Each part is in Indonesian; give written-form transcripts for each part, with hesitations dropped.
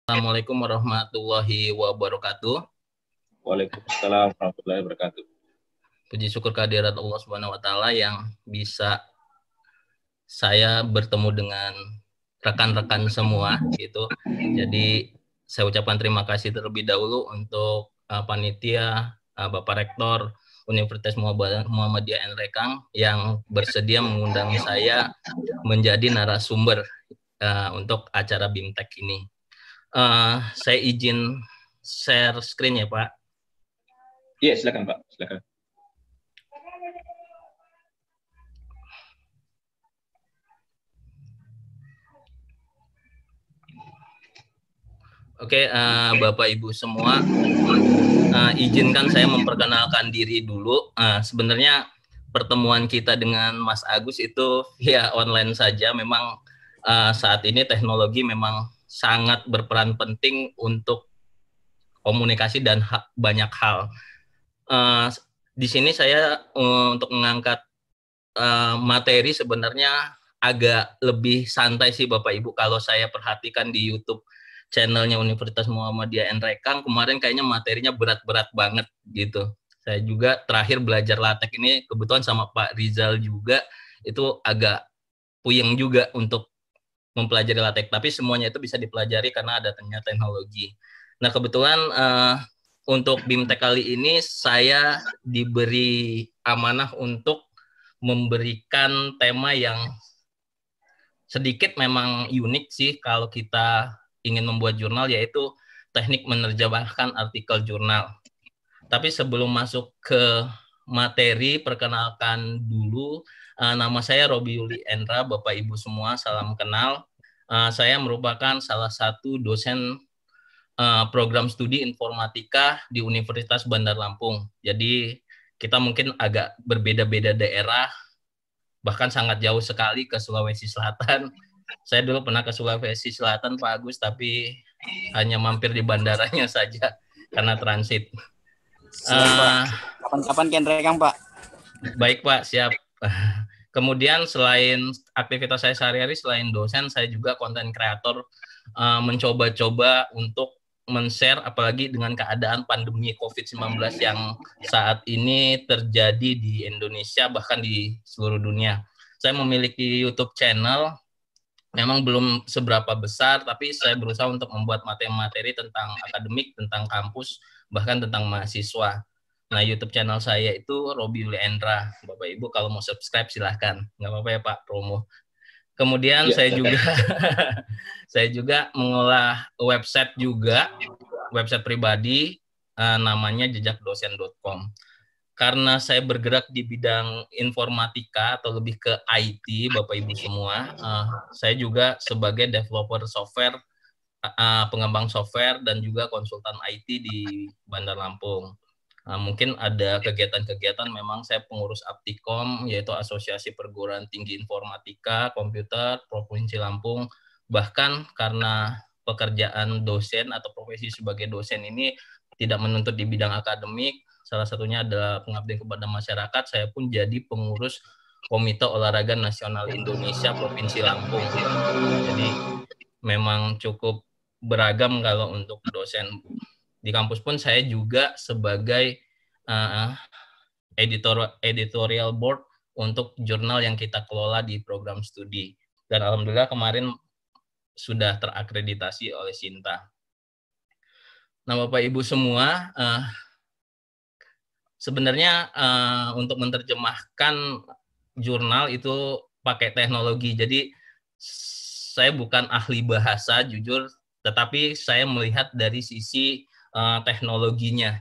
Assalamualaikum warahmatullahi wabarakatuh. Waalaikumsalam warahmatullahi wabarakatuh. Puji syukur kehadirat Allah Subhanahu wa taala yang bisa saya bertemu dengan rekan-rekan semua gitu. Jadi saya ucapkan terima kasih terlebih dahulu untuk panitia, Bapak Rektor Universitas Muhammadiyah Nrekang yang bersedia mengundang saya menjadi narasumber untuk acara BIMTEK ini. Saya izin share screen ya Pak. Iya, silakan Pak, silakan. Oke, Bapak Ibu semua, izinkan saya memperkenalkan diri dulu. Sebenarnya pertemuan kita dengan Mas Agus itu via online saja. Memang saat ini teknologi memang sangat berperan penting untuk komunikasi dan banyak hal. Di sini saya untuk mengangkat materi sebenarnya agak lebih santai sih Bapak Ibu. Kalau saya perhatikan di YouTube channelnya Universitas Muhammadiyah Nrekang, kemarin kayaknya materinya berat-berat banget gitu. Saya juga terakhir belajar LaTeX ini kebetulan sama Pak Rizal juga, itu agak puyeng juga untuk mempelajari LaTeX, tapi semuanya itu bisa dipelajari karena ada teknologi. Nah kebetulan untuk BIMTEK kali ini saya diberi amanah untuk memberikan tema yang sedikit memang unik sih kalau kita ingin membuat jurnal, yaitu teknik menerjemahkan artikel jurnal. Tapi sebelum masuk ke materi, perkenalkan dulu, nama saya Robi Yuli Endra, Bapak Ibu semua, salam kenal. Saya merupakan salah satu dosen program studi informatika di Universitas Bandar Lampung. Jadi kita mungkin agak berbeda-beda daerah, bahkan sangat jauh sekali ke Sulawesi Selatan. Saya dulu pernah ke Sulawesi Selatan, Pak Agus, tapi hanya mampir di bandaranya saja karena transit. Kapan-kapan ke Nrekang, Pak. Baik, Pak, siap. Kemudian selain aktivitas saya sehari-hari, selain dosen, saya juga konten kreator, mencoba-coba untuk men-share, apalagi dengan keadaan pandemi COVID-19 yang saat ini terjadi di Indonesia, bahkan di seluruh dunia. Saya memiliki YouTube channel, memang belum seberapa besar, tapi saya berusaha untuk membuat materi-materi tentang akademik, tentang kampus, bahkan tentang mahasiswa. Nah, YouTube channel saya itu Robi Yuli Endra. Bapak Ibu kalau mau subscribe silahkan. Nggak apa-apa ya Pak, promo. Kemudian ya, saya juga mengolah website juga, website pribadi, namanya jejakdosen.com. Karena saya bergerak di bidang informatika atau lebih ke IT, Bapak Ibu semua, saya juga sebagai developer software, pengembang software, dan juga konsultan IT di Bandar Lampung. Mungkin ada kegiatan-kegiatan, memang saya pengurus Aptikom, yaitu Asosiasi Perguruan Tinggi Informatika Komputer Provinsi Lampung. Bahkan karena pekerjaan dosen atau profesi sebagai dosen ini tidak menuntut di bidang akademik, salah satunya adalah pengabdian kepada masyarakat, saya pun jadi pengurus Komite Olahraga Nasional Indonesia Provinsi Lampung. Jadi memang cukup beragam kalau untuk dosen. Di kampus pun saya juga sebagai editorial board untuk jurnal yang kita kelola di program studi. Dan alhamdulillah kemarin sudah terakreditasi oleh Sinta. Nah, Bapak Ibu semua, sebenarnya untuk menerjemahkan jurnal itu pakai teknologi. Jadi saya bukan ahli bahasa, jujur, tetapi saya melihat dari sisi teknologinya,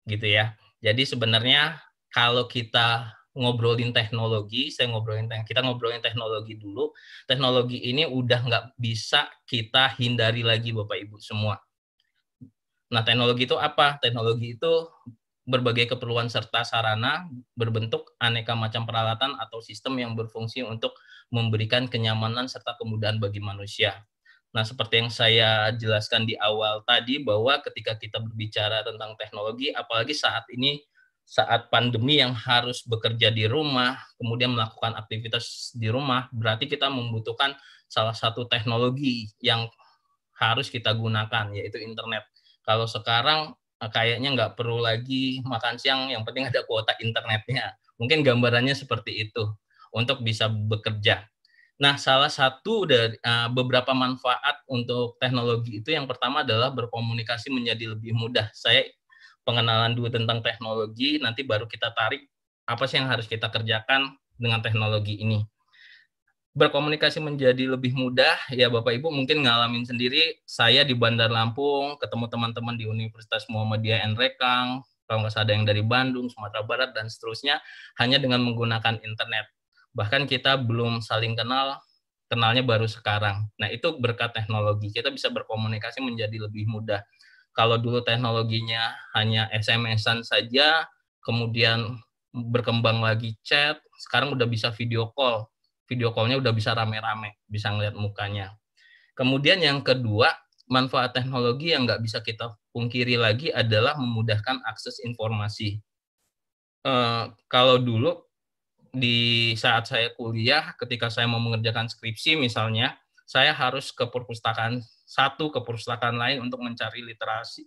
gitu ya. Jadi sebenarnya kalau kita ngobrolin teknologi, kita ngobrolin teknologi dulu. Teknologi ini udah nggak bisa kita hindari lagi, Bapak Ibu semua. Nah, teknologi itu apa? Teknologi itu berbagai keperluan serta sarana berbentuk aneka macam peralatan atau sistem yang berfungsi untuk memberikan kenyamanan serta kemudahan bagi manusia. Nah, seperti yang saya jelaskan di awal tadi, bahwa ketika kita berbicara tentang teknologi, apalagi saat ini, saat pandemi yang harus bekerja di rumah, kemudian melakukan aktivitas di rumah, berarti kita membutuhkan salah satu teknologi yang harus kita gunakan, yaitu internet. Kalau sekarang kayaknya nggak perlu lagi makan siang, yang penting ada kuota internetnya. Mungkin gambarannya seperti itu untuk bisa bekerja. Nah, salah satu dari beberapa manfaat untuk teknologi itu yang pertama adalah berkomunikasi menjadi lebih mudah. Saya pengenalan dulu tentang teknologi, nanti baru kita tarik apa sih yang harus kita kerjakan dengan teknologi ini. Berkomunikasi menjadi lebih mudah, ya Bapak Ibu mungkin ngalamin sendiri, saya di Bandar Lampung, ketemu teman-teman di Universitas Muhammadiyah Nrekang, kalau nggak ada yang dari Bandung, Sumatera Barat, dan seterusnya, hanya dengan menggunakan internet. Bahkan kita belum saling kenal, kenalnya baru sekarang. Nah, itu berkat teknologi, kita bisa berkomunikasi menjadi lebih mudah. Kalau dulu teknologinya hanya SMS-an saja, kemudian berkembang lagi chat, sekarang udah bisa video call. Video call-nya udah bisa rame-rame, bisa ngeliat mukanya. Kemudian yang kedua, manfaat teknologi yang nggak bisa kita pungkiri lagi adalah memudahkan akses informasi. Kalau dulu di saat saya kuliah, ketika saya mau mengerjakan skripsi misalnya, saya harus ke perpustakaan satu, ke perpustakaan lain untuk mencari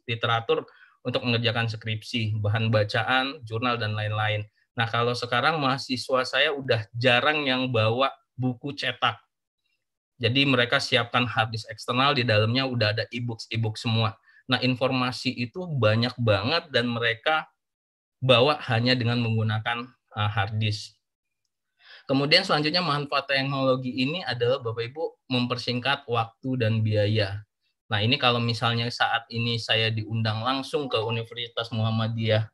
literatur untuk mengerjakan skripsi, bahan bacaan, jurnal, dan lain-lain. Nah, kalau sekarang mahasiswa saya udah jarang yang bawa buku cetak. Jadi mereka siapkan hard disk eksternal, di dalamnya udah ada e-book semua. Nah, informasi itu banyak banget dan mereka bawa hanya dengan menggunakan hard disk. Kemudian selanjutnya manfaat teknologi ini adalah Bapak Ibu mempersingkat waktu dan biaya. Nah, ini kalau misalnya saat ini saya diundang langsung ke Universitas Muhammadiyah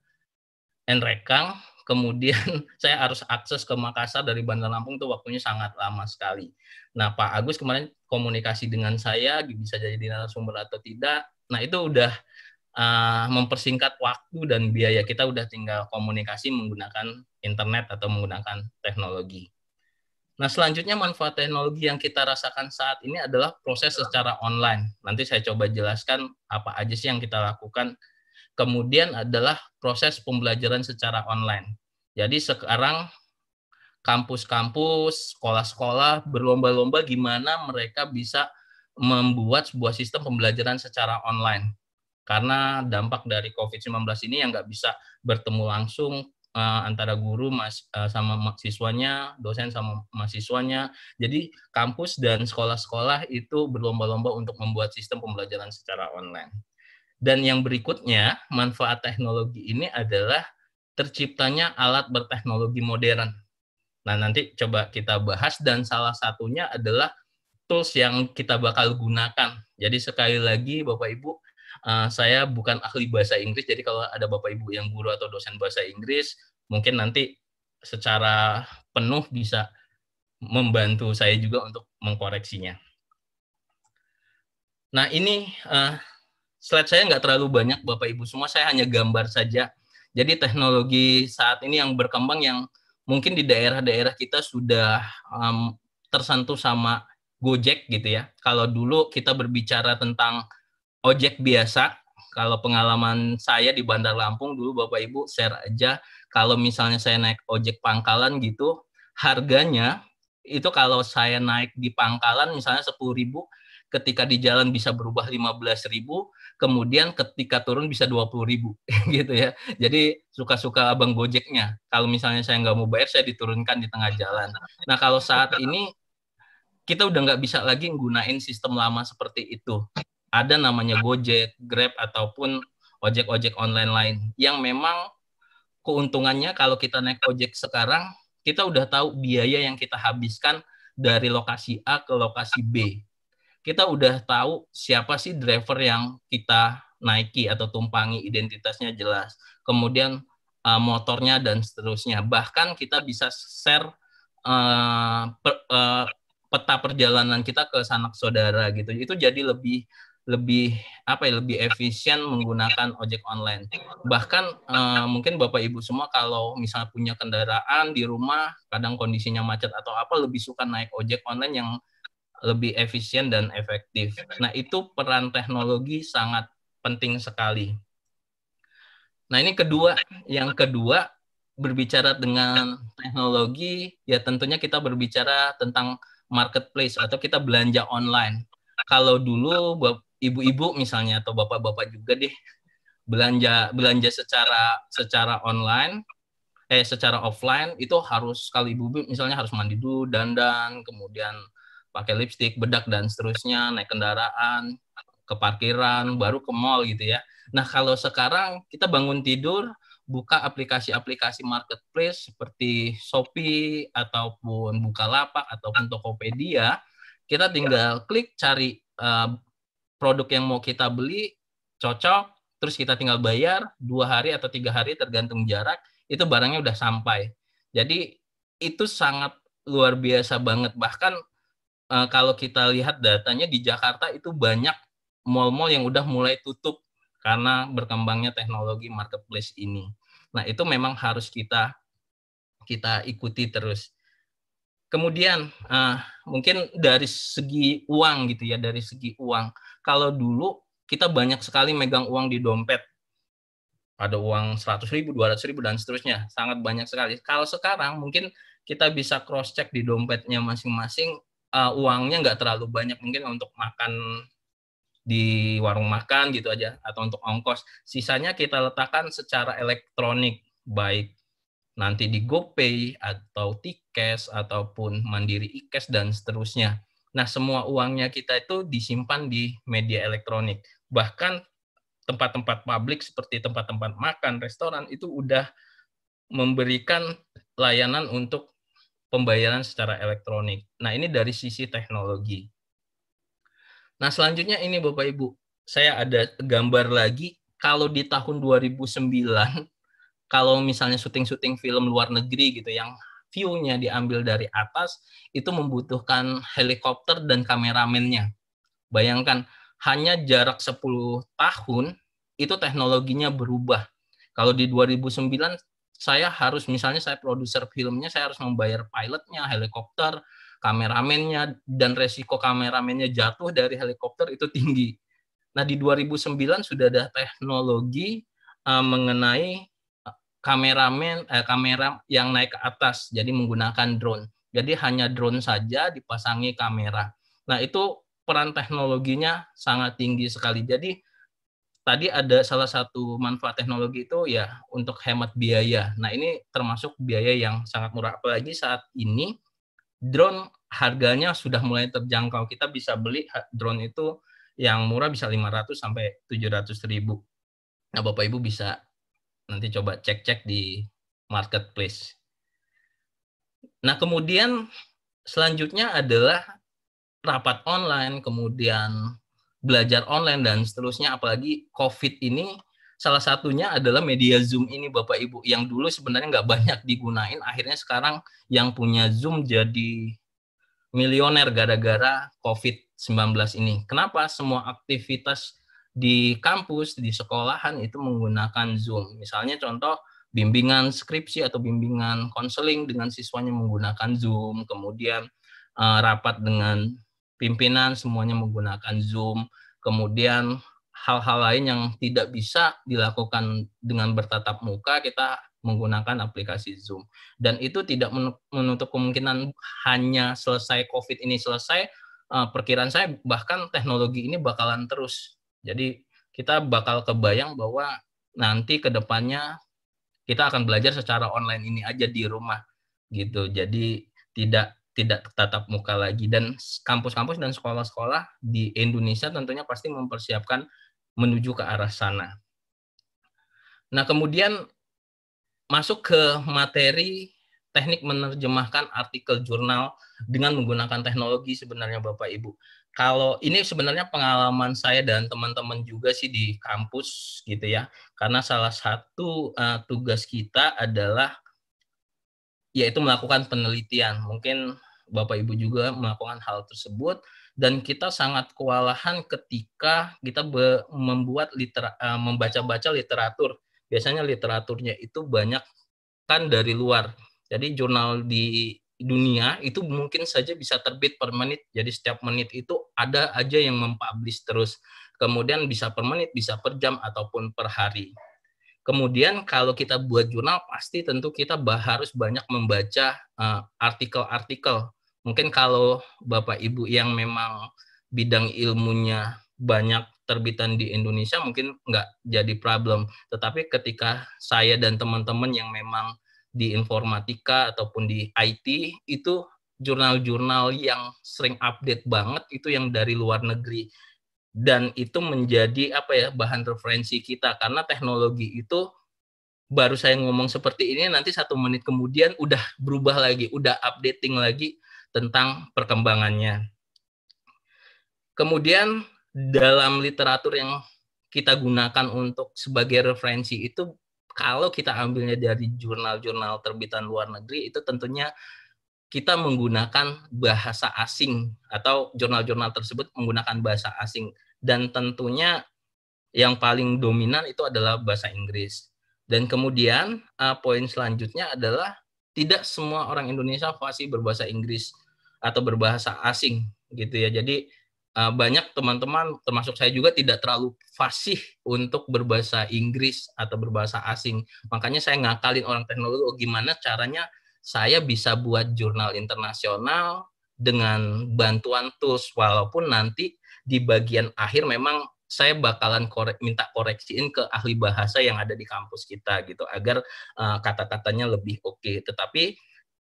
Nrekang, kemudian saya harus akses ke Makassar dari Bandar Lampung, itu waktunya sangat lama sekali. Nah, Pak Agus kemarin komunikasi dengan saya, bisa jadi narasumber atau tidak. Nah, itu udah mempersingkat waktu dan biaya. Kita udah tinggal komunikasi menggunakan internet atau menggunakan teknologi. Nah, selanjutnya manfaat teknologi yang kita rasakan saat ini adalah proses secara online. Nanti saya coba jelaskan apa aja sih yang kita lakukan. Kemudian adalah proses pembelajaran secara online. Jadi sekarang kampus-kampus, sekolah-sekolah berlomba-lomba gimana mereka bisa membuat sebuah sistem pembelajaran secara online. Karena dampak dari COVID-19 ini yang nggak bisa bertemu langsung antara guru sama siswanya, dosen sama mahasiswanya. Jadi kampus dan sekolah-sekolah itu berlomba-lomba untuk membuat sistem pembelajaran secara online. Dan yang berikutnya, manfaat teknologi ini adalah terciptanya alat berteknologi modern. Nah, nanti coba kita bahas, dan salah satunya adalah tools yang kita bakal gunakan. Jadi sekali lagi Bapak Ibu, saya bukan ahli bahasa Inggris, jadi kalau ada Bapak Ibu yang guru atau dosen bahasa Inggris, mungkin nanti secara penuh bisa membantu saya juga untuk mengkoreksinya. Nah, ini slide saya nggak terlalu banyak Bapak Ibu semua, saya hanya gambar saja. Jadi teknologi saat ini yang berkembang yang mungkin di daerah-daerah kita sudah tersentuh sama Gojek gitu ya. Kalau dulu kita berbicara tentang ojek biasa, kalau pengalaman saya di Bandar Lampung dulu Bapak Ibu share aja, kalau misalnya saya naik ojek pangkalan gitu, harganya itu kalau saya naik di pangkalan misalnya 10.000, ketika di jalan bisa berubah 15.000, kemudian ketika turun bisa 20.000 gitu ya. Jadi suka-suka abang Gojeknya. Kalau misalnya saya nggak mau bayar, saya diturunkan di tengah jalan. Nah, kalau saat ini kita udah nggak bisa lagi nggunain sistem lama seperti itu. Ada namanya Gojek, Grab, ataupun ojek-ojek online lain yang memang keuntungannya kalau kita naik ojek sekarang, kita udah tahu biaya yang kita habiskan dari lokasi A ke lokasi B. Kita udah tahu siapa sih driver yang kita naiki atau tumpangi, identitasnya jelas. Kemudian motornya dan seterusnya. Bahkan kita bisa share peta perjalanan kita ke sanak saudara gitu. Itu jadi lebih efisien menggunakan ojek online. Bahkan mungkin Bapak Ibu semua kalau misalnya punya kendaraan di rumah, kadang kondisinya macet atau apa, lebih suka naik ojek online yang lebih efisien dan efektif. Nah, itu peran teknologi sangat penting sekali. Nah, ini yang kedua, berbicara dengan teknologi, ya tentunya kita berbicara tentang marketplace atau kita belanja online. Kalau dulu ibu-ibu misalnya atau bapak-bapak juga deh belanja secara online, secara offline itu harus sekali ibu misalnya harus mandi dulu, dandan, kemudian pakai lipstik, bedak dan seterusnya, naik kendaraan ke parkiran, baru ke mall gitu ya. Nah, kalau sekarang kita bangun tidur, buka aplikasi-aplikasi marketplace seperti Shopee ataupun Bukalapak ataupun Tokopedia, kita tinggal klik cari produk yang mau kita beli, cocok, terus kita tinggal bayar 2 hari atau 3 hari tergantung jarak, itu barangnya udah sampai. Jadi itu sangat luar biasa banget. Bahkan kalau kita lihat datanya di Jakarta itu banyak mall-mall yang udah mulai tutup karena berkembangnya teknologi marketplace ini. Nah, itu memang harus kita ikuti terus. Kemudian mungkin dari segi uang gitu ya, dari segi uang. Kalau dulu kita banyak sekali megang uang di dompet. Ada uang 100.000, 200.000 dan seterusnya, sangat banyak sekali. Kalau sekarang mungkin kita bisa cross check di dompetnya masing-masing, uangnya nggak terlalu banyak, mungkin untuk makan di warung makan gitu aja atau untuk ongkos. Sisanya kita letakkan secara elektronik, baik nanti di GoPay atau Tikes ataupun Mandiri iKash dan seterusnya. Nah, semua uangnya kita itu disimpan di media elektronik. Bahkan tempat-tempat publik seperti tempat-tempat makan, restoran itu udah memberikan layanan untuk pembayaran secara elektronik. Nah, ini dari sisi teknologi. Nah, selanjutnya ini Bapak Ibu, saya ada gambar lagi. Kalau di tahun 2009, kalau misalnya syuting-syuting film luar negeri gitu yang view-nya diambil dari atas, itu membutuhkan helikopter dan kameramennya. Bayangkan, hanya jarak 10 tahun, itu teknologinya berubah. Kalau di 2009, saya harus, misalnya saya produser filmnya, saya harus membayar pilotnya, helikopter, kameramennya, dan resiko kameramennya jatuh dari helikopter itu tinggi. Nah, di 2009 sudah ada teknologi mengenai kamera yang naik ke atas, jadi menggunakan drone. Jadi hanya drone saja dipasangi kamera. Nah, itu peran teknologinya sangat tinggi sekali. Jadi tadi ada salah satu manfaat teknologi itu ya untuk hemat biaya. Nah, ini termasuk biaya yang sangat murah. Apalagi saat ini drone harganya sudah mulai terjangkau. Kita bisa beli drone itu yang murah bisa 500 sampai 700.000. Nah, Bapak Ibu bisa nanti coba cek-cek di marketplace. Nah, kemudian selanjutnya adalah rapat online, kemudian belajar online, dan seterusnya. Apalagi COVID ini, salah satunya adalah media Zoom ini, Bapak Ibu, yang dulu sebenarnya nggak banyak digunain, akhirnya sekarang yang punya Zoom jadi milioner gara-gara COVID-19 ini. Kenapa? Semua aktivitas di kampus, di sekolahan itu menggunakan Zoom. Misalnya contoh bimbingan skripsi atau bimbingan konseling dengan siswanya menggunakan Zoom, kemudian rapat dengan pimpinan semuanya menggunakan Zoom, kemudian hal-hal lain yang tidak bisa dilakukan dengan bertatap muka, kita menggunakan aplikasi Zoom. Dan itu tidak menutup kemungkinan hanya selesai COVID ini selesai, perkiraan saya bahkan teknologi ini bakalan terus. Jadi kita bakal kebayang bahwa nanti ke depannya kita akan belajar secara online ini aja di rumah gitu. Jadi tidak tatap muka lagi. Dan kampus-kampus dan sekolah-sekolah di Indonesia tentunya pasti mempersiapkan menuju ke arah sana. Nah, kemudian masuk ke materi teknik menerjemahkan artikel jurnal dengan menggunakan teknologi sebenarnya Bapak Ibu. Kalau ini sebenarnya pengalaman saya dan teman-teman juga sih di kampus gitu ya. Karena salah satu tugas kita adalah yaitu melakukan penelitian. Mungkin Bapak Ibu juga melakukan hal tersebut, dan kita sangat kewalahan ketika kita membaca-baca literatur. Biasanya literaturnya itu banyak kan dari luar. Jadi jurnal di dunia itu mungkin saja bisa terbit per menit. Jadi setiap menit itu ada aja yang mempublish terus. Kemudian bisa per menit, bisa per jam, ataupun per hari. Kemudian kalau kita buat jurnal, pasti tentu kita harus banyak membaca artikel-artikel. Mungkin kalau Bapak Ibu yang memang bidang ilmunya banyak terbitan di Indonesia mungkin nggak jadi problem. Tetapi ketika saya dan teman-teman yang memang di informatika ataupun di IT, itu jurnal-jurnal yang sering update banget itu yang dari luar negeri. Dan itu menjadi bahan referensi kita, karena teknologi itu baru saya ngomong seperti ini, nanti 1 menit kemudian udah berubah lagi, udah updating lagi tentang perkembangannya. Kemudian dalam literatur yang kita gunakan untuk sebagai referensi itu, kalau kita ambilnya dari jurnal-jurnal terbitan luar negeri, itu tentunya kita menggunakan bahasa asing, atau jurnal-jurnal tersebut menggunakan bahasa asing. Dan tentunya yang paling dominan itu adalah bahasa Inggris. Dan kemudian poin selanjutnya adalah tidak semua orang Indonesia fasih berbahasa Inggris atau berbahasa asing gitu ya. Jadi banyak teman-teman termasuk saya juga tidak terlalu fasih untuk berbahasa Inggris atau berbahasa asing. Makanya saya ngakalin orang teknologi, gimana caranya saya bisa buat jurnal internasional dengan bantuan tools, walaupun nanti di bagian akhir memang saya bakalan minta koreksiin ke ahli bahasa yang ada di kampus kita gitu, agar kata-katanya lebih oke. Tetapi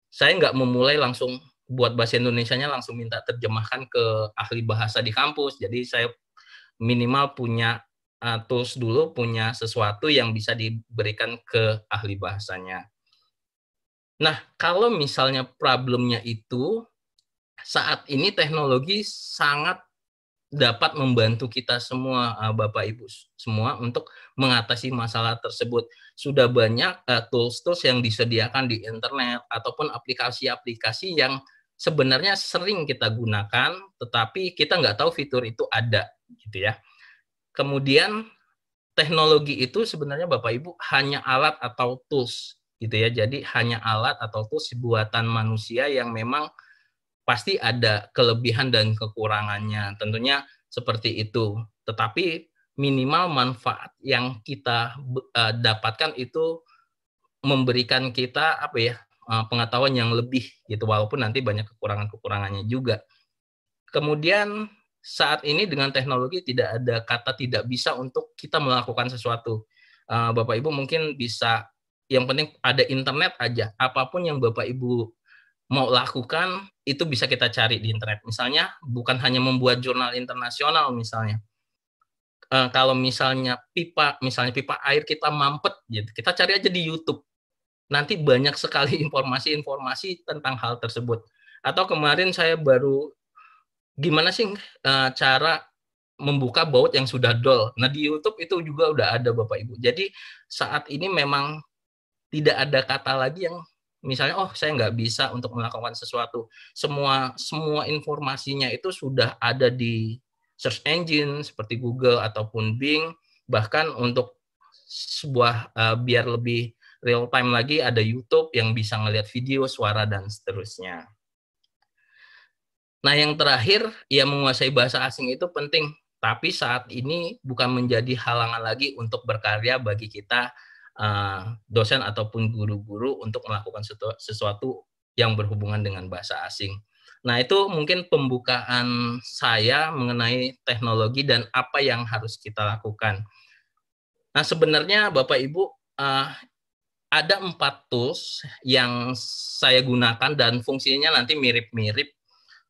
saya nggak memulai langsung buat bahasa Indonesianya langsung minta terjemahkan ke ahli bahasa di kampus. Jadi saya minimal punya tools dulu, punya sesuatu yang bisa diberikan ke ahli bahasanya. Nah, kalau misalnya problemnya itu, saat ini teknologi sangat dapat membantu kita semua, Bapak Ibu semua, untuk mengatasi masalah tersebut. Sudah banyak tools-tools yang disediakan di internet ataupun aplikasi-aplikasi yang sebenarnya sering kita gunakan, tetapi kita nggak tahu fitur itu ada, gitu ya. Kemudian teknologi itu sebenarnya Bapak Ibu hanya alat atau tools, gitu ya. Jadi hanya alat atau tools buatan manusia yang memang pasti ada kelebihan dan kekurangannya, tentunya seperti itu. Tetapi minimal manfaat yang kita dapatkan itu memberikan kita pengetahuan yang lebih gitu, walaupun nanti banyak kekurangan-kekurangannya juga. Kemudian saat ini dengan teknologi tidak ada kata tidak bisa untuk kita melakukan sesuatu. Bapak Ibu mungkin bisa, yang penting ada internet aja, apapun yang Bapak Ibu mau lakukan itu bisa kita cari di internet. Misalnya bukan hanya membuat jurnal internasional misalnya. Kalau misalnya pipa air kita mampet gitu, kita cari aja di YouTube. Nanti banyak sekali informasi-informasi tentang hal tersebut. Atau kemarin saya baru gimana sih cara membuka baut yang sudah dol. Nah, di YouTube itu juga udah ada Bapak Ibu. Jadi saat ini memang tidak ada kata lagi yang misalnya, saya nggak bisa untuk melakukan sesuatu. Semua informasinya itu sudah ada di search engine seperti Google ataupun Bing. Bahkan untuk sebuah biar lebih real time lagi, ada YouTube yang bisa ngelihat video, suara, dan seterusnya. Nah, yang terakhir, ya menguasai bahasa asing itu penting. Tapi saat ini bukan menjadi halangan lagi untuk berkarya bagi kita dosen ataupun guru-guru untuk melakukan sesuatu yang berhubungan dengan bahasa asing. Nah, itu mungkin pembukaan saya mengenai teknologi dan apa yang harus kita lakukan. Nah, sebenarnya Bapak Ibu ada 4 tools yang saya gunakan dan fungsinya nanti mirip-mirip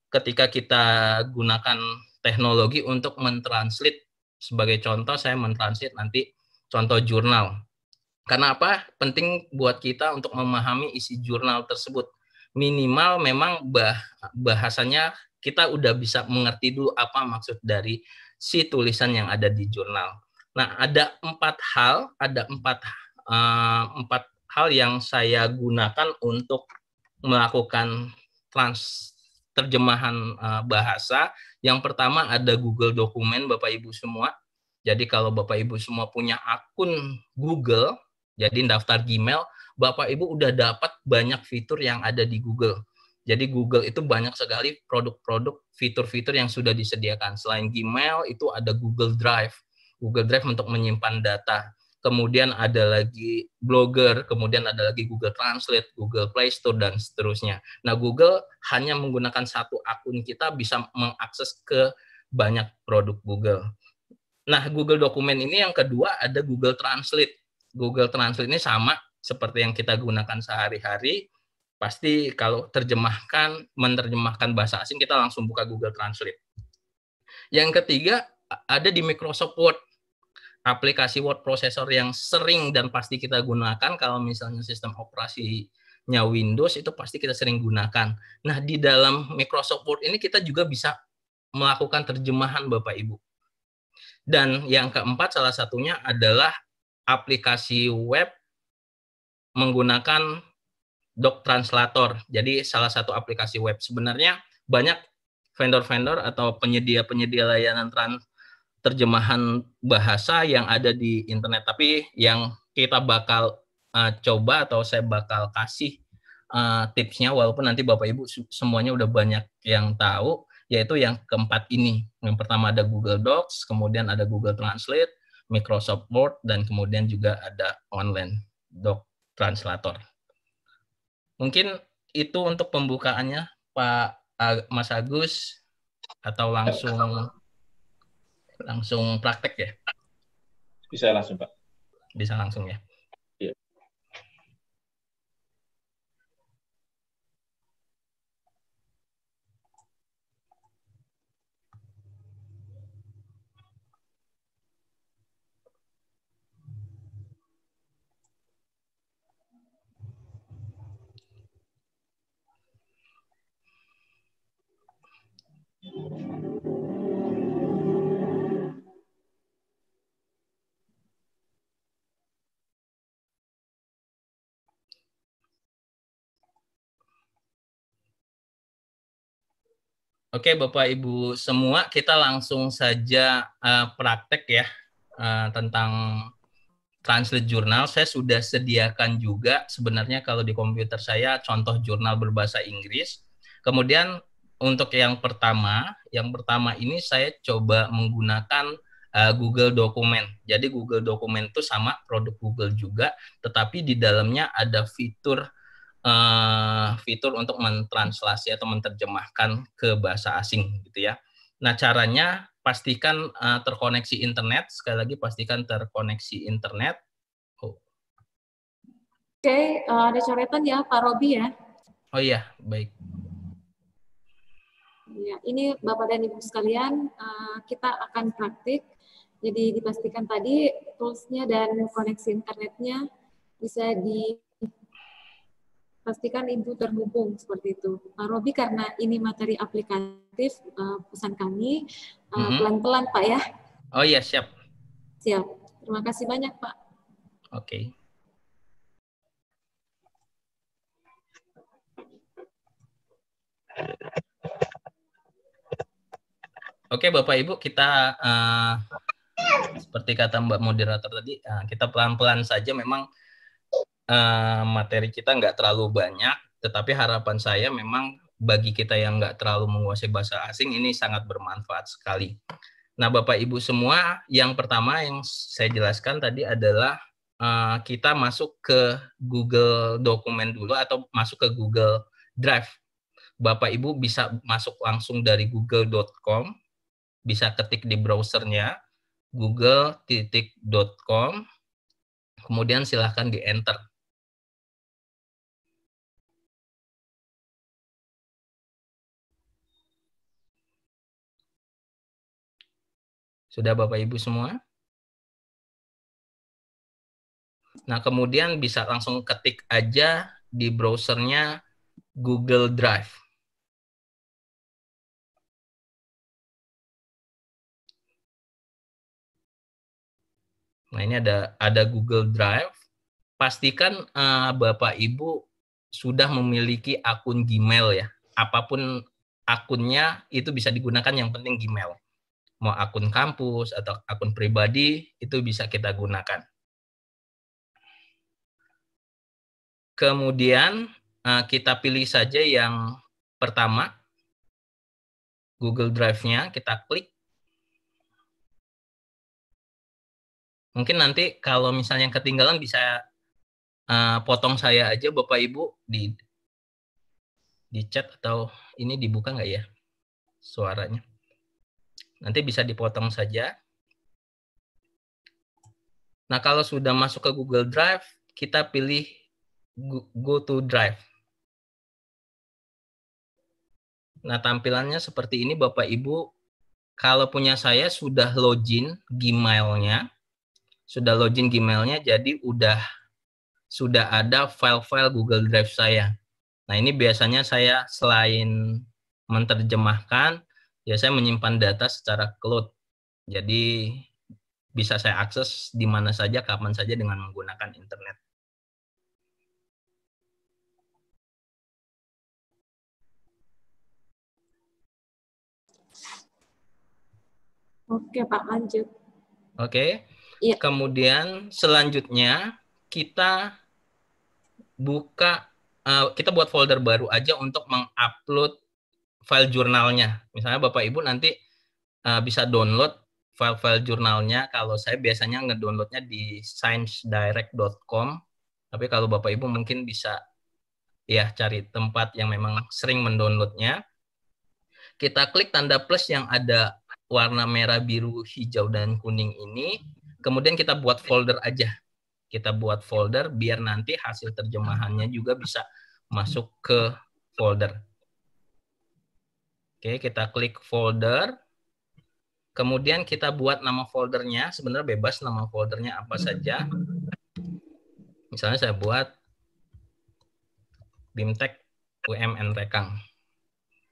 ketika kita gunakan teknologi untuk mentranslate. Sebagai contoh, saya mentranslate nanti contoh jurnal. Karena apa? Penting buat kita untuk memahami isi jurnal tersebut. Minimal memang bahasanya kita udah bisa mengerti dulu apa maksud dari si tulisan yang ada di jurnal. Nah, ada 4 hal yang saya gunakan untuk melakukan terjemahan bahasa. Yang pertama ada Google Dokumen, Bapak Ibu semua. Jadi kalau Bapak Ibu semua punya akun Google, jadi daftar Gmail, Bapak Ibu udah dapat banyak fitur yang ada di Google. Jadi Google itu banyak sekali produk-produk, fitur-fitur yang sudah disediakan. Selain Gmail, itu ada Google Drive. Google Drive untuk menyimpan data. Kemudian ada lagi Blogger, kemudian ada lagi Google Translate, Google Play Store, dan seterusnya. Nah, Google hanya menggunakan satu akun kita bisa mengakses ke banyak produk Google. Nah, Google Dokumen ini yang kedua ada Google Translate. Google Translate ini sama seperti yang kita gunakan sehari-hari. Pasti kalau menerjemahkan bahasa asing, kita langsung buka Google Translate. Yang ketiga, ada di Microsoft Word. Aplikasi word processor yang sering dan pasti kita gunakan kalau misalnya sistem operasinya Windows itu pasti kita sering gunakan. Nah, di dalam Microsoft Word ini kita juga bisa melakukan terjemahan Bapak Ibu. Dan yang keempat salah satunya adalah aplikasi web menggunakan Doc Translator. Jadi salah satu aplikasi web. Sebenarnya banyak vendor-vendor atau penyedia-penyedia layanan terjemahan bahasa yang ada di internet, tapi yang kita bakal coba atau saya bakal kasih tipsnya, walaupun nanti Bapak Ibu semuanya udah banyak yang tahu, yaitu yang keempat ini. Yang pertama ada Google Docs, kemudian ada Google Translate, Microsoft Word, dan kemudian juga ada online Doc Translator. Mungkin itu untuk pembukaannya, Pak Mas Agus, atau langsung praktek ya? Bisa langsung, Pak. Bisa langsung ya? Iya. Oke, Bapak Ibu semua, kita langsung saja praktek ya tentang Translate Jurnal. Saya sudah sediakan juga sebenarnya kalau di komputer saya contoh jurnal berbahasa Inggris. Kemudian untuk yang pertama ini saya coba menggunakan Google Dokumen. Jadi Google Dokumen itu sama produk Google juga, tetapi di dalamnya ada fitur untuk mentranslasi atau menerjemahkan ke bahasa asing gitu ya. Nah, caranya pastikan terkoneksi internet. Sekali lagi pastikan terkoneksi internet. Oke, ada coretan ya Pak Robi ya. Oh iya, baik. Ya, ini Bapak dan Ibu sekalian, kita akan praktik. Jadi dipastikan tadi toolsnya dan koneksi internetnya bisa pastikan Ibu terhubung seperti itu. Pak Robi, karena ini materi aplikatif, pesan kami pelan-pelan Pak ya. Oh iya, siap. Siap. Terima kasih banyak Pak. Oke. Oke Bapak Ibu, kita seperti kata Mbak moderator tadi, kita pelan-pelan saja. Memang materi kita nggak terlalu banyak, tetapi harapan saya memang bagi kita yang nggak terlalu menguasai bahasa asing ini sangat bermanfaat sekali. Nah, Bapak Ibu semua, yang pertama yang saya jelaskan tadi adalah kita masuk ke Google Dokumen dulu atau masuk ke Google Drive. Bapak Ibu bisa masuk langsung dari google.com, bisa ketik di browsernya google.com, kemudian silahkan di-enter. Sudah Bapak Ibu semua? Nah, kemudian bisa langsung ketik aja di browsernya Google Drive. Nah, ini ada Google Drive. Pastikan Bapak Ibu sudah memiliki akun Gmail ya. Apapun akunnya itu bisa digunakan, yang penting Gmail. Mau akun kampus atau akun pribadi itu bisa kita gunakan. Kemudian kita pilih saja yang pertama, Google Drive-nya, kita klik. Mungkin nanti kalau misalnya yang ketinggalan bisa potong saya aja Bapak Ibu di chat, atau ini dibuka nggak ya suaranya? Nanti bisa dipotong saja. Nah, kalau sudah masuk ke Google Drive, kita pilih Go to Drive. Nah, tampilannya seperti ini Bapak Ibu. Kalau punya saya sudah login Gmail-nya. Jadi sudah ada file-file Google Drive saya. Nah, ini biasanya saya selain menerjemahkan, ya saya menyimpan data secara cloud. Jadi bisa saya akses di mana saja, kapan saja dengan menggunakan internet. Oke, Pak, lanjut. Oke. Iya. Kemudian selanjutnya kita buat folder baru aja untuk mengupload file jurnalnya. Misalnya Bapak Ibu nanti bisa download file-file jurnalnya. Kalau saya biasanya ngedownloadnya di sciencedirect.com. Tapi kalau Bapak Ibu mungkin bisa ya cari tempat yang memang sering mendownloadnya. Kita klik tanda plus yang ada warna merah, biru, hijau, dan kuning ini. Kemudian kita buat folder aja. Kita buat folder biar nanti hasil terjemahannya juga bisa masuk ke folder. Oke, kita klik folder. Kemudian kita buat nama foldernya. Sebenarnya bebas nama foldernya apa saja. Misalnya saya buat BIMTEK UMN Rekang.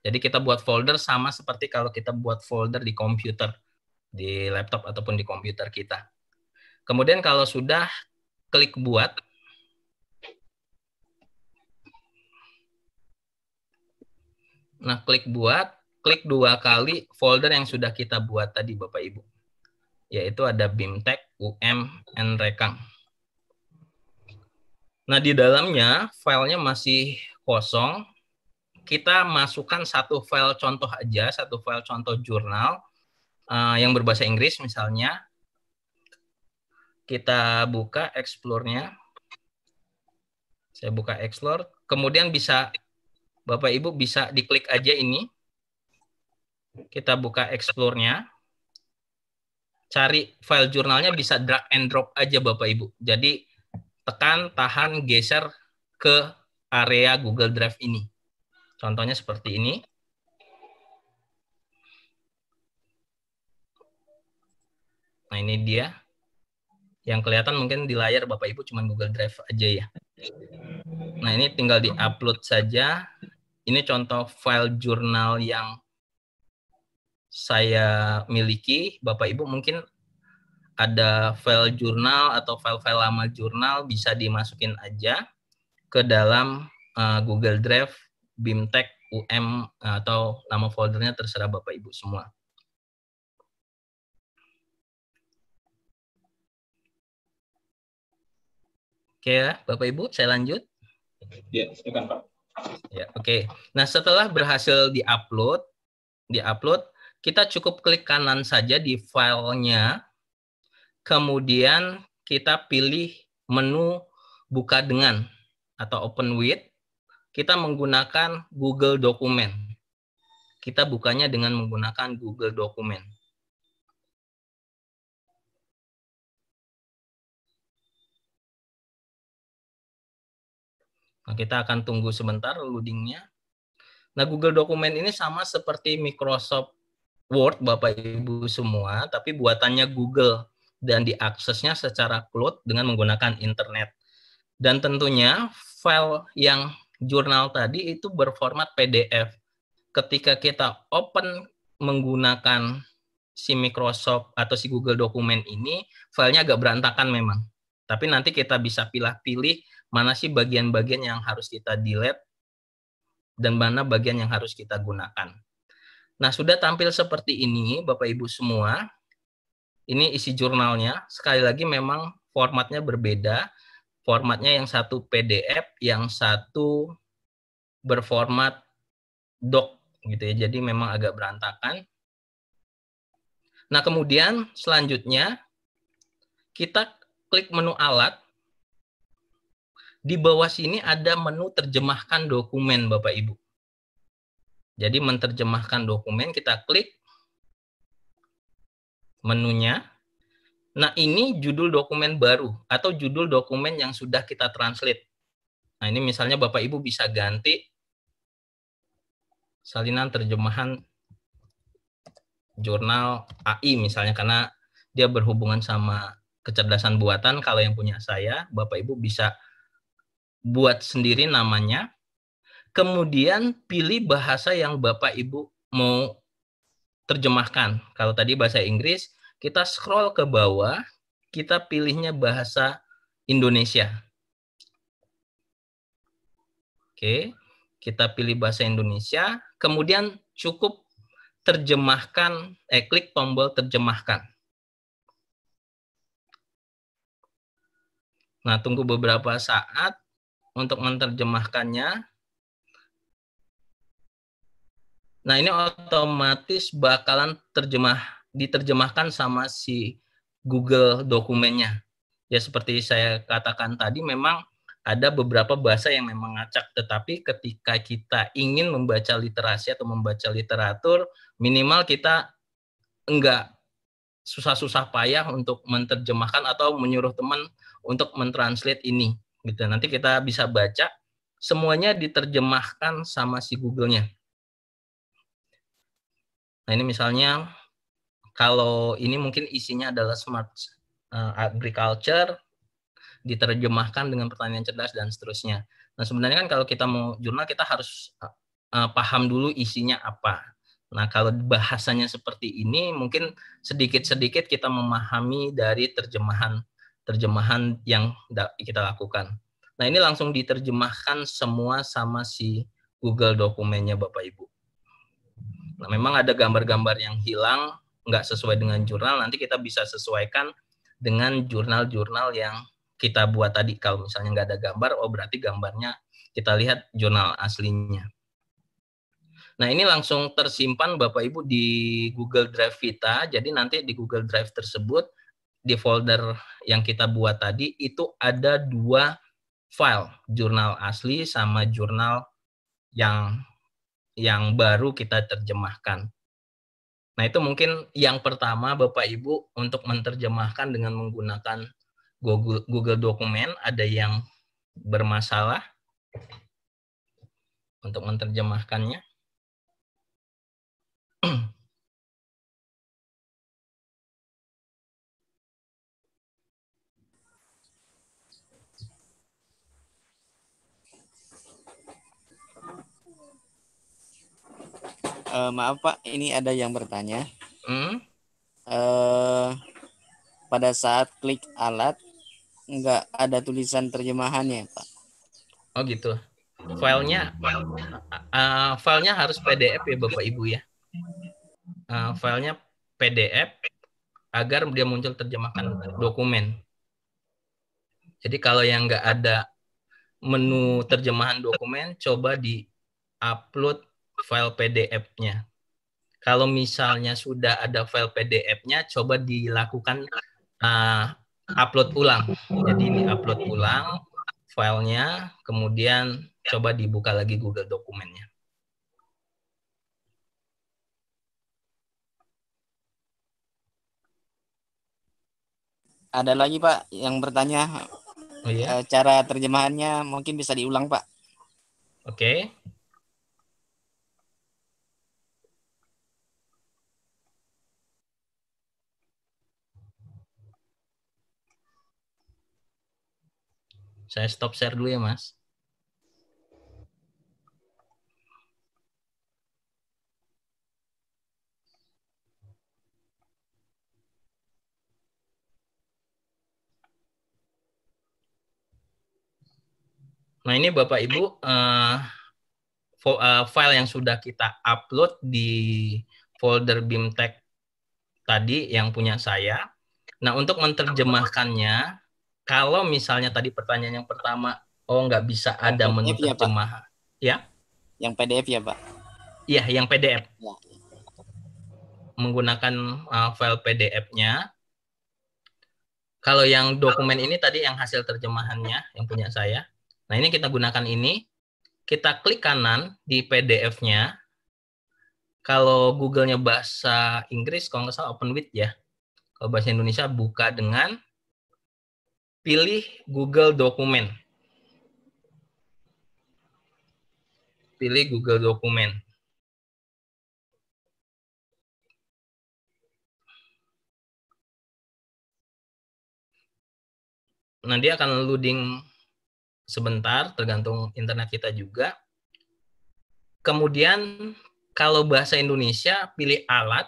Jadi kita buat folder sama seperti kalau kita buat folder di komputer, di laptop ataupun di komputer kita. Kemudian kalau sudah, klik buat. Nah, klik buat, klik 2 kali folder yang sudah kita buat tadi Bapak Ibu. Yaitu ada BIMTEK UMN Rekang. Nah, di dalamnya filenya masih kosong. Kita masukkan satu file contoh aja, satu file contoh jurnal yang berbahasa Inggris misalnya. Kita buka Explore-nya. Saya buka Explore. Kemudian bisa, Bapak Ibu bisa diklik aja ini. Kita buka Explore-nya. Cari file jurnalnya bisa drag and drop aja Bapak Ibu. Jadi tekan, tahan, geser ke area Google Drive ini. Contohnya seperti ini. Nah, ini dia. Yang kelihatan mungkin di layar Bapak Ibu cuma Google Drive aja ya. Nah, ini tinggal di-upload saja. Ini contoh file jurnal yang saya miliki. Bapak Ibu mungkin ada file jurnal atau file-file lama jurnal bisa dimasukin aja ke dalam Google Drive, BIMTEK, UM, atau nama foldernya terserah Bapak Ibu semua. Oke ya, Bapak Ibu, saya lanjut. Ya, silakan Pak. Ya, oke. Nah, setelah berhasil di-upload, kita cukup klik kanan saja di filenya, kemudian kita pilih menu buka dengan atau open with. Kita menggunakan Google Dokumen. Kita bukanya dengan menggunakan Google Dokumen. Nah, kita akan tunggu sebentar loadingnya. Nah, Google Dokumen ini sama seperti Microsoft Word, Bapak Ibu semua, tapi buatannya Google dan diaksesnya secara cloud dengan menggunakan internet. Dan tentunya file yang jurnal tadi itu berformat PDF. Ketika kita open menggunakan si Microsoft atau si Google Dokumen ini, filenya agak berantakan memang. Tapi nanti kita bisa pilih-pilih mana sih bagian-bagian yang harus kita delete dan mana bagian yang harus kita gunakan. Nah, sudah tampil seperti ini, Bapak Ibu semua. Ini isi jurnalnya. Sekali lagi memang formatnya berbeda. Formatnya yang satu PDF, yang satu berformat doc gitu ya. Jadi memang agak berantakan. Nah, kemudian selanjutnya kita klik menu alat. Di bawah sini ada menu terjemahkan dokumen, Bapak Ibu. Jadi menerjemahkan dokumen, kita klik. menunya. Nah, ini judul dokumen baru atau judul dokumen yang sudah kita translate. Nah, ini misalnya Bapak Ibu bisa ganti salinan terjemahan jurnal AI misalnya, karena dia berhubungan sama kecerdasan buatan. Kalau yang punya saya, Bapak Ibu bisa buat sendiri namanya. Kemudian pilih bahasa yang Bapak Ibu mau terjemahkan. Kalau tadi bahasa Inggris, kita scroll ke bawah, kita pilihnya bahasa Indonesia. Oke, kita pilih bahasa Indonesia, kemudian cukup terjemahkan, klik tombol terjemahkan. Nah, tunggu beberapa saat untuk menerjemahkannya. Nah, ini otomatis bakalan diterjemahkan sama si Google dokumennya. Ya, seperti saya katakan tadi, memang ada beberapa bahasa yang memang ngacak, tetapi ketika kita ingin membaca literasi atau membaca literatur, minimal kita enggak susah-susah payah untuk menerjemahkan atau menyuruh teman untuk mentranslate ini. Gitu. Nanti kita bisa baca, semuanya diterjemahkan sama si Google-nya. Nah, ini misalnya kalau ini mungkin isinya adalah smart agriculture, diterjemahkan dengan pertanyaan cerdas dan seterusnya. Nah, sebenarnya kan kalau kita mau jurnal, kita harus paham dulu isinya apa. Nah, kalau bahasanya seperti ini, mungkin sedikit-sedikit kita memahami dari terjemahan yang kita lakukan. Nah, ini langsung diterjemahkan semua sama si Google dokumennya Bapak Ibu. Nah, memang ada gambar-gambar yang hilang, nggak sesuai dengan jurnal, nanti kita bisa sesuaikan dengan jurnal-jurnal yang kita buat tadi. Kalau misalnya nggak ada gambar, oh berarti gambarnya kita lihat jurnal aslinya. Nah, ini langsung tersimpan Bapak Ibu di Google Drive kita, jadi nanti di Google Drive tersebut, di folder yang kita buat tadi, itu ada 2 file, jurnal asli sama jurnal yang baru kita terjemahkan. Nah, itu mungkin yang pertama Bapak Ibu untuk menerjemahkan dengan menggunakan Google Dokumen, ada yang bermasalah untuk menerjemahkannya. Maaf Pak, ini ada yang bertanya. Hmm? Pada saat klik alat, nggak ada tulisan terjemahannya Pak. Oh gitu. Filenya harus PDF ya Bapak Ibu ya. Filenya PDF agar dia muncul terjemahkan dokumen. Jadi kalau yang nggak ada menu terjemahan dokumen, coba di-upload file PDF-nya. Kalau misalnya sudah ada file PDF-nya, coba dilakukan upload ulang. Jadi di-upload ulang filenya, kemudian coba dibuka lagi Google dokumennya. Ada lagi Pak yang bertanya, Oh iya? Cara terjemahannya mungkin bisa diulang Pak. Oke. Saya stop share dulu ya, Mas. Nah, ini Bapak Ibu file yang sudah kita upload di folder BIMTech tadi yang punya saya. Nah, untuk menerjemahkannya, kalau misalnya tadi pertanyaan yang pertama, oh nggak bisa ada menu terjemahan. Ya? Yang PDF ya Pak? Iya, yang PDF. Ya. Menggunakan file PDF-nya. Kalau yang dokumen ini tadi yang hasil terjemahannya, yang punya saya. Nah, ini kita gunakan ini. Kita klik kanan di PDF-nya. Kalau Google-nya bahasa Inggris, kalau nggak salah OpenWidth ya. Kalau bahasa Indonesia buka dengan pilih Google Dokumen. Pilih Google Dokumen. Nah, dia akan loading sebentar, tergantung internet kita juga. Kemudian, kalau bahasa Indonesia, pilih alat.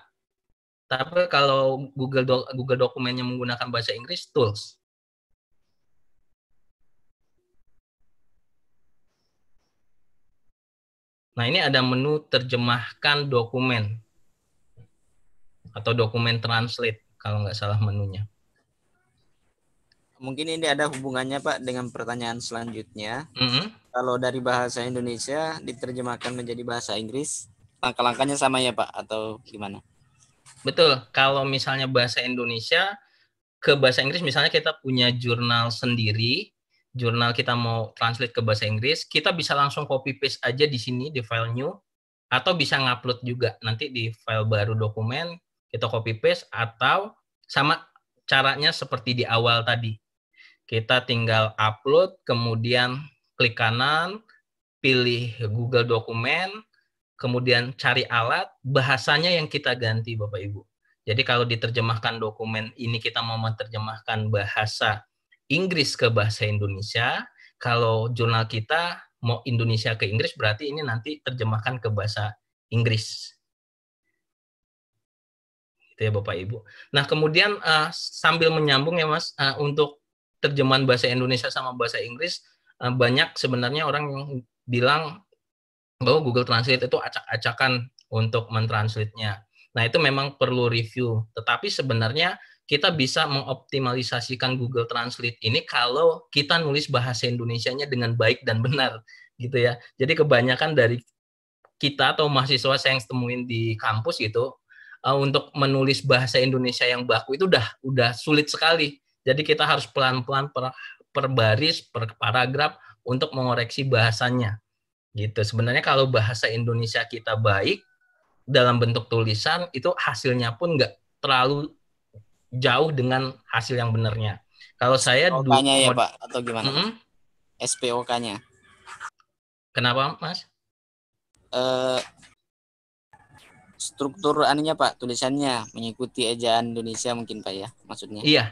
Tapi kalau Google Dokumennya menggunakan bahasa Inggris, tools. Nah, ini ada menu terjemahkan dokumen. Atau dokumen translate, kalau nggak salah menunya. Mungkin ini ada hubungannya Pak dengan pertanyaan selanjutnya. Mm-hmm. Kalau dari bahasa Indonesia diterjemahkan menjadi bahasa Inggris, langkah-langkahnya sama ya Pak atau gimana? Betul, kalau misalnya bahasa Indonesia ke bahasa Inggris, misalnya kita punya jurnal sendiri, jurnal kita mau translate ke bahasa Inggris, kita bisa langsung copy paste aja di sini di file new, atau bisa ngupload juga nanti di file baru dokumen, kita copy paste, atau sama caranya seperti di awal tadi. Kita tinggal upload, kemudian klik kanan, pilih Google Dokumen, kemudian cari alat, bahasanya yang kita ganti Bapak Ibu. Jadi kalau diterjemahkan dokumen ini kita mau menerjemahkan bahasa Inggris ke bahasa Indonesia, kalau jurnal kita mau Indonesia ke Inggris berarti ini nanti terjemahkan ke bahasa Inggris. Gitu ya Bapak Ibu. Nah, kemudian sambil menyambung ya Mas, untuk terjemahan bahasa Indonesia sama bahasa Inggris, banyak sebenarnya orang yang bilang bahwa Google Translate itu acak-acakan untuk mentranslate-nya. Nah, itu memang perlu review. Tetapi sebenarnya kita bisa mengoptimalisasikan Google Translate ini kalau kita nulis bahasa Indonesianya dengan baik dan benar, gitu ya. Jadi kebanyakan dari kita atau mahasiswa saya yang temuin di kampus gitu, untuk menulis bahasa Indonesia yang baku itu udah sulit sekali. Jadi kita harus pelan-pelan per baris, per paragraf untuk mengoreksi bahasanya. Gitu. Sebenarnya kalau bahasa Indonesia kita baik dalam bentuk tulisan itu hasilnya pun nggak terlalu jauh dengan hasil yang benarnya. Kalau saya SPOK-nya ya Pak atau gimana? SPOK-nya. Kenapa Mas? Struktur anunya Pak, tulisannya mengikuti ejaan Indonesia mungkin Pak ya maksudnya. Iya,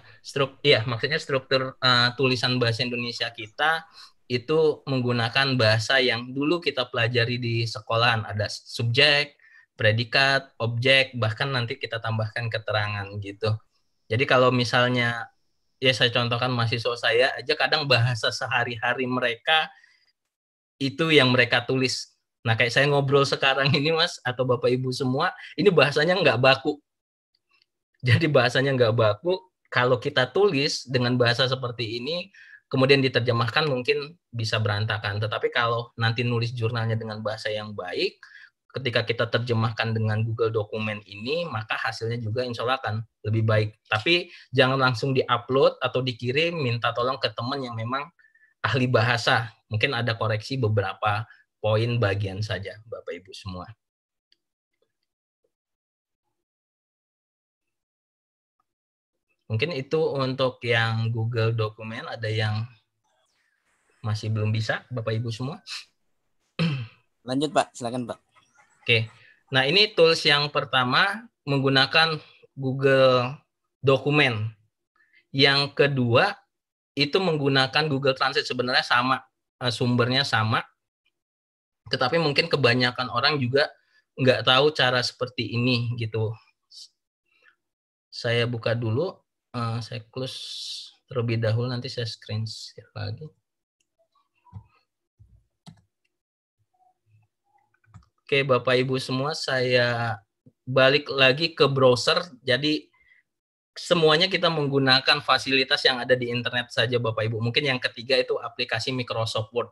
maksudnya struktur tulisan bahasa Indonesia kita itu menggunakan bahasa yang dulu kita pelajari di sekolahan, ada subjek, predikat, objek, bahkan nanti kita tambahkan keterangan gitu. Jadi kalau misalnya ya saya contohkan mahasiswa saya aja kadang bahasa sehari-hari mereka itu yang mereka tulis. Nah, kayak saya ngobrol sekarang ini Mas atau Bapak Ibu semua, ini bahasanya nggak baku. Jadi bahasanya nggak baku, kalau kita tulis dengan bahasa seperti ini, kemudian diterjemahkan mungkin bisa berantakan. Tetapi kalau nanti nulis jurnalnya dengan bahasa yang baik, ketika kita terjemahkan dengan Google Dokumen ini, maka hasilnya juga insya Allah akan lebih baik. Tapi jangan langsung di-upload atau dikirim, minta tolong ke teman yang memang ahli bahasa. Mungkin ada koreksi beberapa poin bagian saja, Bapak Ibu semua. Mungkin itu untuk yang Google Dokumen, ada yang masih belum bisa, Bapak Ibu semua? Lanjut Pak, silakan Pak. Oke, nah ini tools yang pertama menggunakan Google Dokumen. Yang kedua itu menggunakan Google Translate, sebenarnya sama, sumbernya sama, tetapi mungkin kebanyakan orang juga nggak tahu cara seperti ini gitu. Saya buka dulu, saya close terlebih dahulu, nanti saya screen share lagi. Oke, Bapak Ibu semua, saya balik lagi ke browser. Jadi semuanya kita menggunakan fasilitas yang ada di internet saja, Bapak Ibu. Mungkin yang ketiga itu aplikasi Microsoft Word.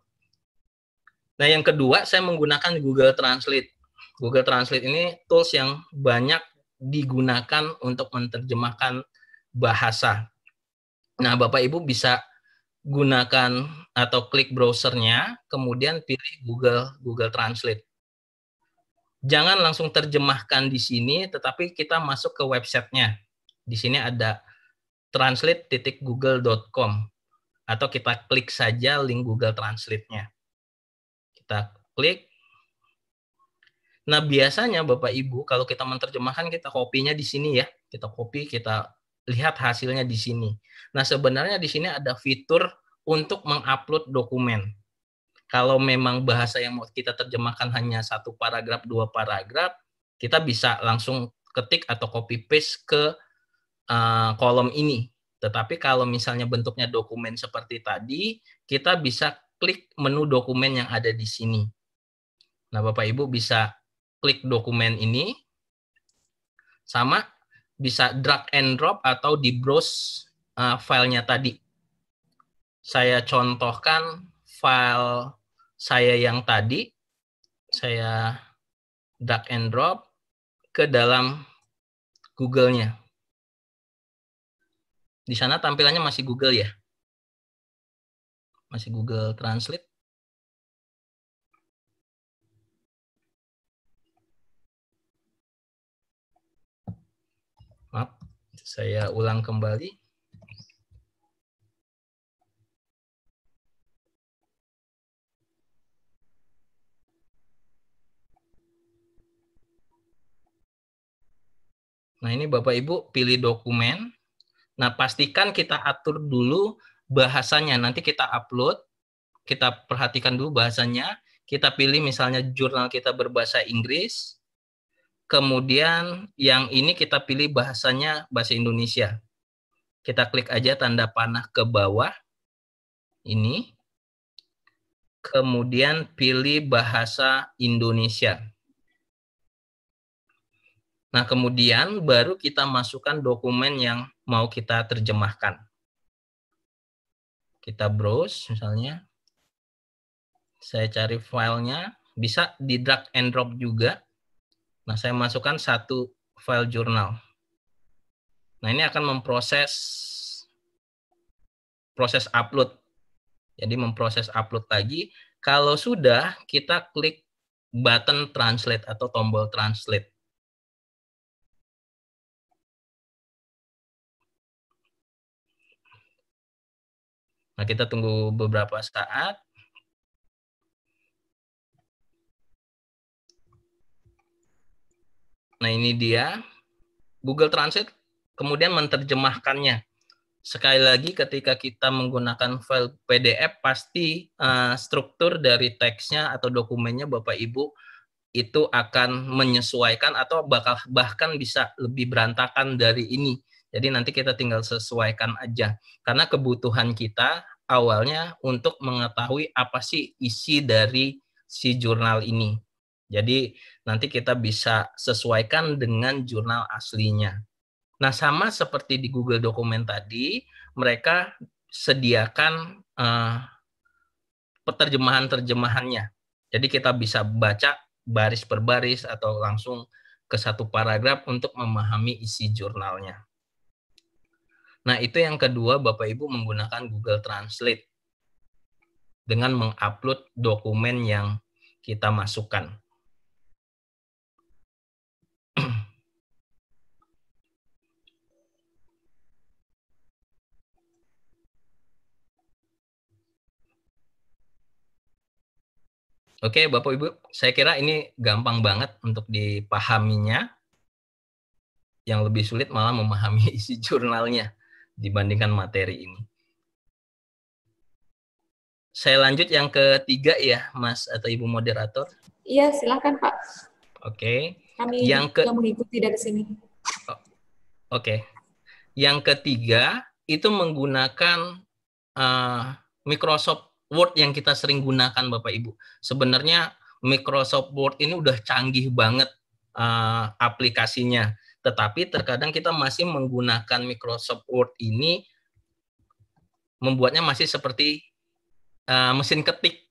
Nah, yang kedua saya menggunakan Google Translate. Google Translate ini tools yang banyak digunakan untuk menerjemahkan bahasa. Nah, Bapak Ibu bisa gunakan atau klik browsernya, kemudian pilih Google Translate. Jangan langsung terjemahkan di sini, tetapi kita masuk ke websitenya. Di sini ada translate.google.com atau kita klik saja link Google Translate-nya. Kita klik. Nah, biasanya Bapak Ibu kalau kita menerjemahkan kita kopinya di sini ya. Kita copy, kita lihat hasilnya di sini. Nah, sebenarnya di sini ada fitur untuk mengupload dokumen. Kalau memang bahasa yang mau kita terjemahkan hanya 1 paragraf, 2 paragraf, kita bisa langsung ketik atau copy paste ke kolom ini. Tetapi kalau misalnya bentuknya dokumen seperti tadi, kita bisa klik menu dokumen yang ada di sini. Nah, Bapak Ibu bisa klik dokumen ini, sama bisa drag and drop atau di browse filenya tadi. Saya contohkan file saya yang tadi, saya drag and drop ke dalam Google-nya. Di sana tampilannya masih Google ya. Masih Google Translate. Maaf, saya ulang kembali. Nah, ini Bapak Ibu pilih dokumen. Nah, pastikan kita atur dulu bahasanya. Nanti kita upload, kita perhatikan dulu bahasanya. Kita pilih misalnya jurnal kita berbahasa Inggris. Kemudian yang ini kita pilih bahasanya bahasa Indonesia. Kita klik aja tanda panah ke bawah. Ini. Kemudian pilih bahasa Indonesia. Nah, kemudian baru kita masukkan dokumen yang mau kita terjemahkan. Kita browse misalnya. Saya cari filenya, bisa di drag and drop juga. Nah, saya masukkan 1 file jurnal. Nah, ini akan memproses upload. Jadi memproses upload lagi. Kalau sudah, kita klik button translate atau tombol translate. Nah, kita tunggu beberapa saat. Nah, ini dia Google Translate kemudian menerjemahkannya. Sekali lagi ketika kita menggunakan file PDF pasti struktur dari teksnya atau dokumennya Bapak Ibu itu akan menyesuaikan atau bahkan bisa lebih berantakan dari ini. Jadi nanti kita tinggal sesuaikan aja. Karena kebutuhan kita awalnya untuk mengetahui apa sih isi dari si jurnal ini. Jadi nanti kita bisa sesuaikan dengan jurnal aslinya. Nah, sama seperti di Google Dokumen tadi, mereka sediakan penerjemahan-terjemahannya. Jadi kita bisa baca baris per baris atau langsung ke 1 paragraf untuk memahami isi jurnalnya. Nah, itu yang kedua, Bapak Ibu menggunakan Google Translate dengan mengupload dokumen yang kita masukkan. Oke, Bapak Ibu, saya kira ini gampang banget untuk dipahaminya. Yang lebih sulit malah memahami isi jurnalnya dibandingkan materi ini. Saya lanjut yang ketiga ya, Mas atau Ibu moderator. Iya, silakan Pak. Oke. Kami juga mengikuti dari sini. Oke. Yang ketiga itu menggunakan Microsoft Word yang kita sering gunakan Bapak Ibu. Sebenarnya Microsoft Word ini udah canggih banget aplikasinya. Tetapi terkadang kita masih menggunakan Microsoft Word ini membuatnya masih seperti mesin ketik.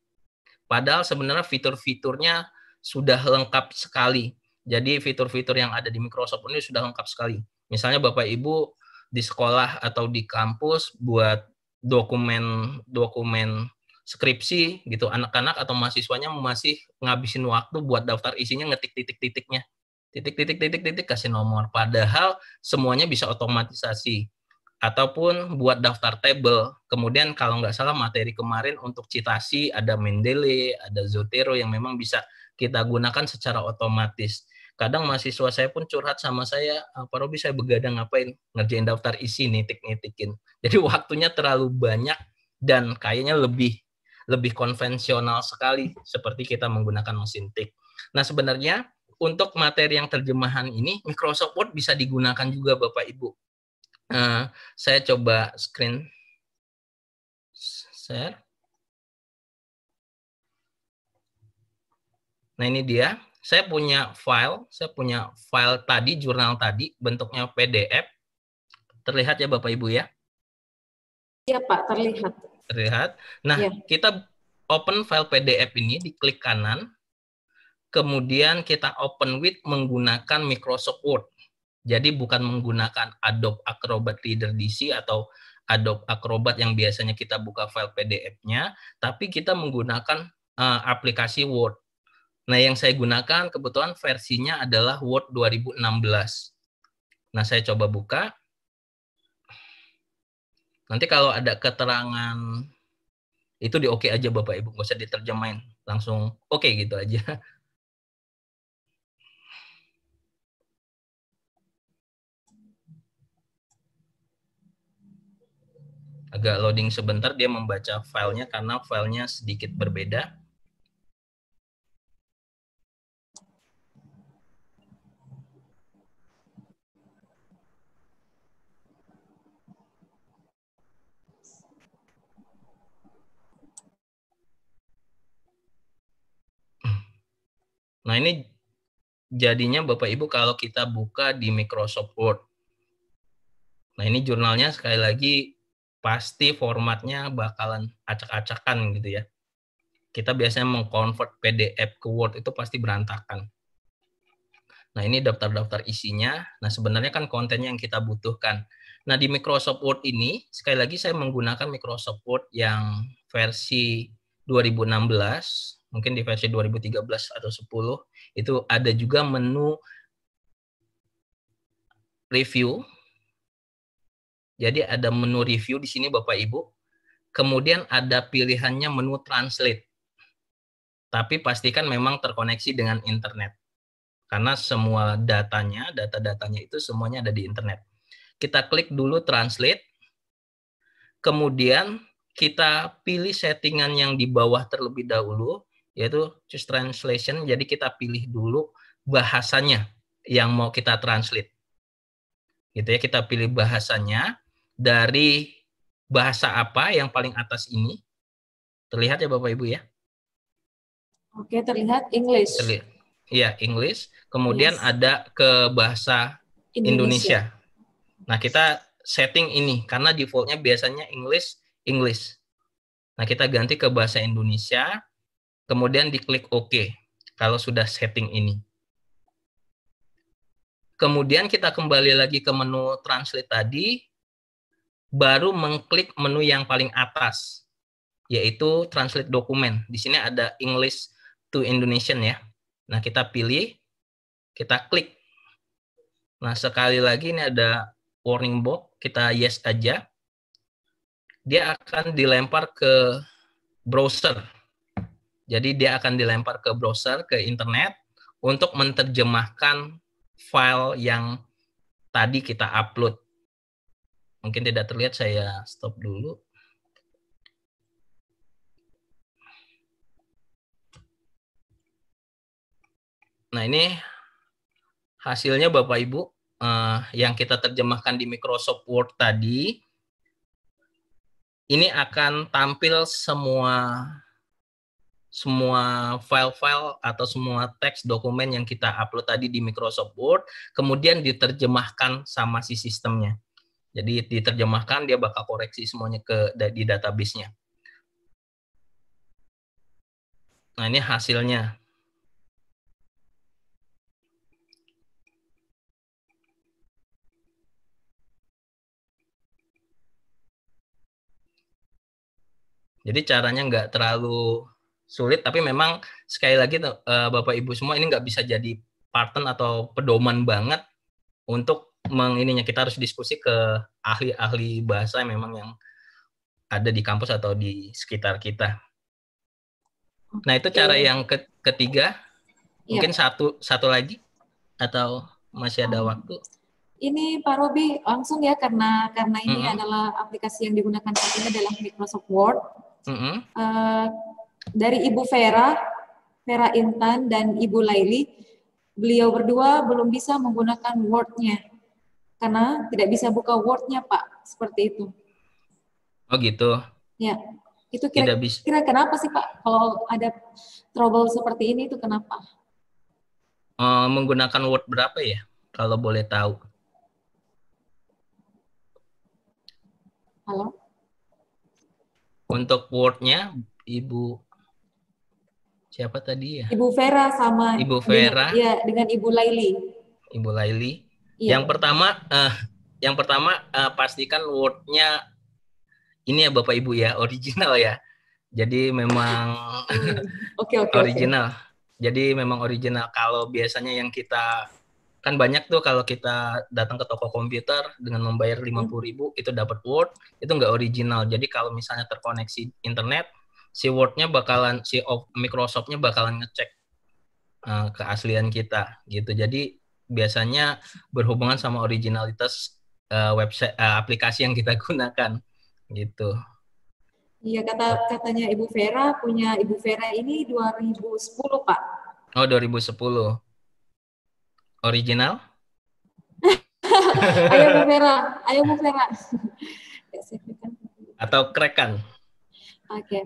Padahal sebenarnya fitur-fiturnya sudah lengkap sekali. Jadi fitur-fitur yang ada di Microsoft ini sudah lengkap sekali. Misalnya Bapak Ibu di sekolah atau di kampus buat dokumen skripsi gitu, anak-anak atau mahasiswanya masih ngabisin waktu buat daftar isinya ngetik titik-titiknya. titik kasih nomor. Padahal semuanya bisa otomatisasi. Ataupun buat daftar tabel. Kemudian kalau nggak salah materi kemarin untuk citasi ada Mendeley, ada Zotero yang memang bisa kita gunakan secara otomatis. Kadang mahasiswa saya pun curhat sama saya, Pak Robi saya begadang ngapain? Ngerjain daftar isi, nitik-nitikin. Jadi waktunya terlalu banyak dan kayaknya lebih konvensional sekali seperti kita menggunakan mesin tik. Nah sebenarnya untuk materi yang terjemahan ini Microsoft Word bisa digunakan juga Bapak Ibu. Saya coba screen share. Nah ini dia. Saya punya file tadi, jurnal tadi, bentuknya PDF. Terlihat ya Bapak Ibu ya? Iya Pak, terlihat. Terlihat. Nah, Ya. kita open file PDF ini, diklik kanan, kemudian kita open with menggunakan Microsoft Word. Jadi bukan menggunakan Adobe Acrobat Reader DC atau Adobe Acrobat yang biasanya kita buka file PDF-nya, tapi kita menggunakan aplikasi Word. Nah, yang saya gunakan kebetulan versinya adalah Word 2016. Nah, saya coba buka. Nanti kalau ada keterangan itu di oke aja Bapak Ibu, nggak usah diterjemahin. Langsung oke gitu aja. Agak loading sebentar, dia membaca filenya karena filenya sedikit berbeda. Nah ini jadinya Bapak Ibu kalau kita buka di Microsoft Word. Nah ini jurnalnya sekali lagi pasti formatnya bakalan acak-acakan gitu ya. Kita biasanya mengkonvert PDF ke Word itu pasti berantakan. Nah ini daftar-daftar isinya. Nah sebenarnya kan kontennya yang kita butuhkan. Nah di Microsoft Word ini sekali lagi saya menggunakan Microsoft Word yang versi 2016. Mungkin di versi 2013 atau 10 itu ada juga menu review. Jadi ada menu review di sini Bapak Ibu. Kemudian ada pilihannya menu translate. Tapi pastikan memang terkoneksi dengan internet. Karena semua data-datanya itu semuanya ada di internet. Kita klik dulu translate. Kemudian kita pilih settingan yang di bawah terlebih dahulu, yaitu choose translation. Jadi kita pilih dulu bahasanya yang mau kita translate. Gitu ya, kita pilih bahasanya dari bahasa apa yang paling atas ini. Terlihat ya Bapak Ibu ya? Oke, terlihat English. Terlihat. Iya, English. Kemudian ada ke bahasa Indonesia. Nah, kita setting ini karena defaultnya biasanya English. Nah, kita ganti ke bahasa Indonesia. Kemudian diklik OK kalau sudah setting ini. Kemudian kita kembali lagi ke menu translate tadi, baru mengklik menu yang paling atas, yaitu translate dokumen. Di sini ada English to Indonesian ya. Nah, kita pilih, kita klik. Nah, sekali lagi ini ada warning box, kita yes aja. Dia akan dilempar ke browser. Jadi dia akan dilempar ke browser, ke internet, untuk menerjemahkan file yang tadi kita upload. Mungkin tidak terlihat, saya stop dulu. Nah ini hasilnya Bapak Ibu, yang kita terjemahkan di Microsoft Word tadi, ini akan tampil semua file-file atau semua teks dokumen yang kita upload tadi di Microsoft Word, kemudian diterjemahkan sama si sistemnya. Jadi diterjemahkan, dia bakal koreksi semuanya di database-nya. Nah ini hasilnya. Jadi caranya nggak terlalu sulit, tapi memang sekali lagi Bapak Ibu semua ini nggak bisa jadi pattern atau pedoman banget untuk mengininya. Kita harus diskusi ke ahli-ahli bahasa memang yang ada di kampus atau di sekitar kita. Nah, itu cara yang ketiga. Mungkin satu lagi atau masih ada waktu? Ini Pak Robi langsung ya, karena ini adalah aplikasi yang digunakan saat ini dalam Microsoft Word. Dari Ibu Vera Intan dan Ibu Laili, beliau berdua belum bisa menggunakan Word-nya karena tidak bisa buka Word-nya, Pak, seperti itu. Oh gitu. Ya, itu kira kenapa sih, Pak? Kalau ada trouble seperti ini itu kenapa? Menggunakan Word berapa ya, kalau boleh tahu? Halo? Untuk Word-nya, Ibu siapa tadi ya? Ibu Vera sama Ibu Vera. Dengan Ibu Laili. Ibu Laili. Iya. Yang pertama pastikan Word-nya ini ya Bapak Ibu ya, original ya. Jadi memang original. Jadi memang original. Kalau biasanya yang kita kan banyak tuh kalau kita datang ke toko komputer dengan membayar 50.000 itu dapat Word, itu nggak original. Jadi kalau misalnya terkoneksi internet, si Word-nya bakalan, si Microsoft-nya bakalan ngecek keaslian kita gitu. Jadi biasanya berhubungan sama originalitas website aplikasi yang kita gunakan gitu. Iya, katanya Ibu Vera, punya Ibu Vera ini 2010, Pak. Oh, 2010. Original? Ayo Bu Vera. Atau crack-an? Oke.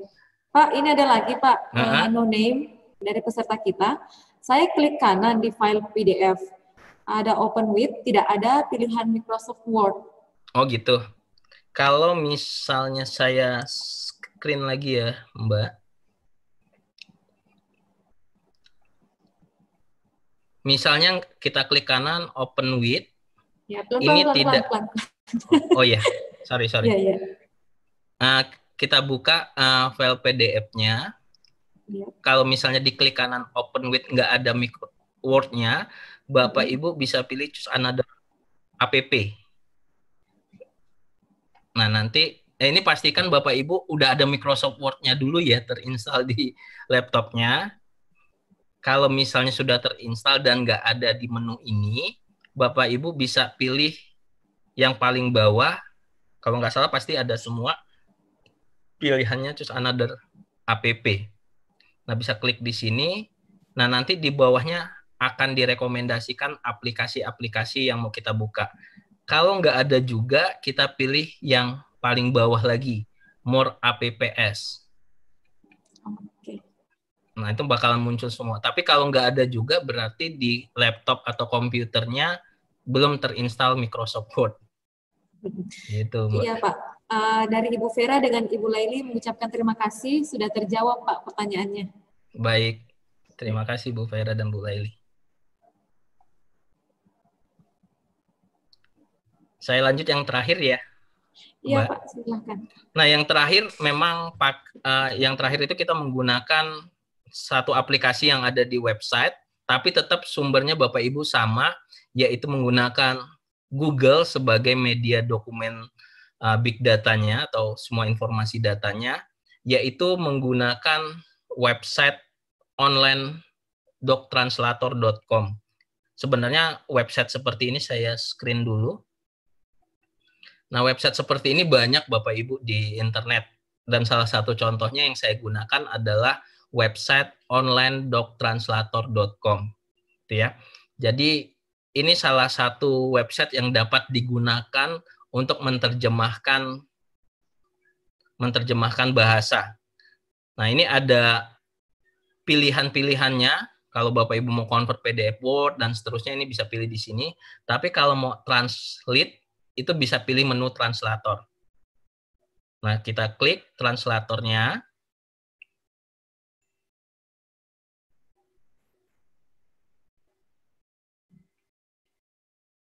Pak, ini ada lagi, Pak. No name dari peserta kita. Saya klik kanan di file PDF. Ada open with, tidak ada pilihan Microsoft Word. Oh gitu. Kalau misalnya saya screen lagi ya, Mbak. Misalnya kita klik kanan open with. Ya, ini tidak. Oh ya, sorry. Ya. Kita buka file PDF-nya. Ya. Kalau misalnya diklik kanan open with nggak ada Word-nya, Bapak Ibu bisa pilih choose another app. Nah, nanti ini pastikan Bapak Ibu udah ada Microsoft Word-nya dulu ya terinstall di laptopnya. Kalau misalnya sudah terinstall dan nggak ada di menu ini, Bapak Ibu bisa pilih yang paling bawah. Kalau nggak salah pasti ada semua pilihannya choose another app. Nah, bisa klik di sini. Nah, nanti di bawahnya akan direkomendasikan aplikasi-aplikasi yang mau kita buka. Kalau nggak ada juga, kita pilih yang paling bawah lagi, More apps. Oke. Nah, itu bakalan muncul semua. Tapi kalau nggak ada juga, berarti di laptop atau komputernya belum terinstall Microsoft Word. Gitu, Mbak. Iya, Pak. Dari Ibu Vera dengan Ibu Laili mengucapkan terima kasih, sudah terjawab, Pak, pertanyaannya. Baik. Terima kasih, Bu Vera dan Bu Laili. Saya lanjut yang terakhir ya. Iya, Pak, silakan. Nah, yang terakhir memang yang terakhir itu kita menggunakan satu aplikasi yang ada di website, tapi tetap sumbernya Bapak Ibu sama, yaitu menggunakan Google sebagai media dokumen big datanya atau semua informasi datanya, yaitu menggunakan website online doctranslator.com. Sebenarnya website seperti ini saya screen dulu. Nah, website seperti ini banyak Bapak Ibu di internet. Dan salah satu contohnya yang saya gunakan adalah website online doctranslator.com. Gitu ya. Jadi ini salah satu website yang dapat digunakan untuk menerjemahkan bahasa. Nah, ini ada pilihan-pilihannya. Kalau Bapak Ibu mau convert PDF Word dan seterusnya, ini bisa pilih di sini. Tapi kalau mau translate, itu bisa pilih menu translator. Nah, kita klik translatornya.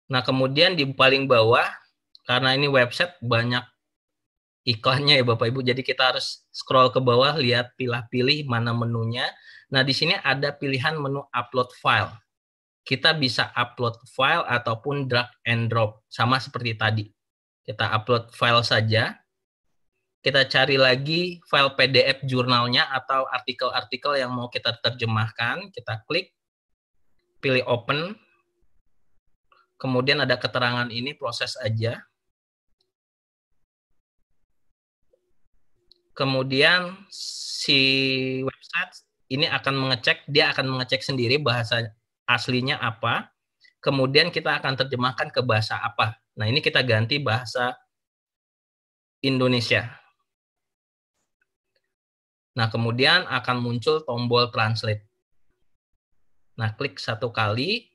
Nah, kemudian di paling bawah, karena ini website banyak iklannya ya Bapak Ibu, jadi kita harus scroll ke bawah, lihat pilih-pilih mana menunya. Nah, di sini ada pilihan menu upload file. kita bisa upload file ataupun drag and drop. Sama seperti tadi. Kita upload file saja. Kita cari lagi file PDF jurnalnya atau artikel-artikel yang mau kita terjemahkan. Kita klik, pilih open. Kemudian ada keterangan ini, proses aja. Kemudian si website ini dia akan mengecek sendiri bahasa aslinya apa. Kemudian kita akan terjemahkan ke bahasa apa. Nah, ini kita ganti bahasa Indonesia. Nah, kemudian akan muncul tombol translate. Nah, klik satu kali.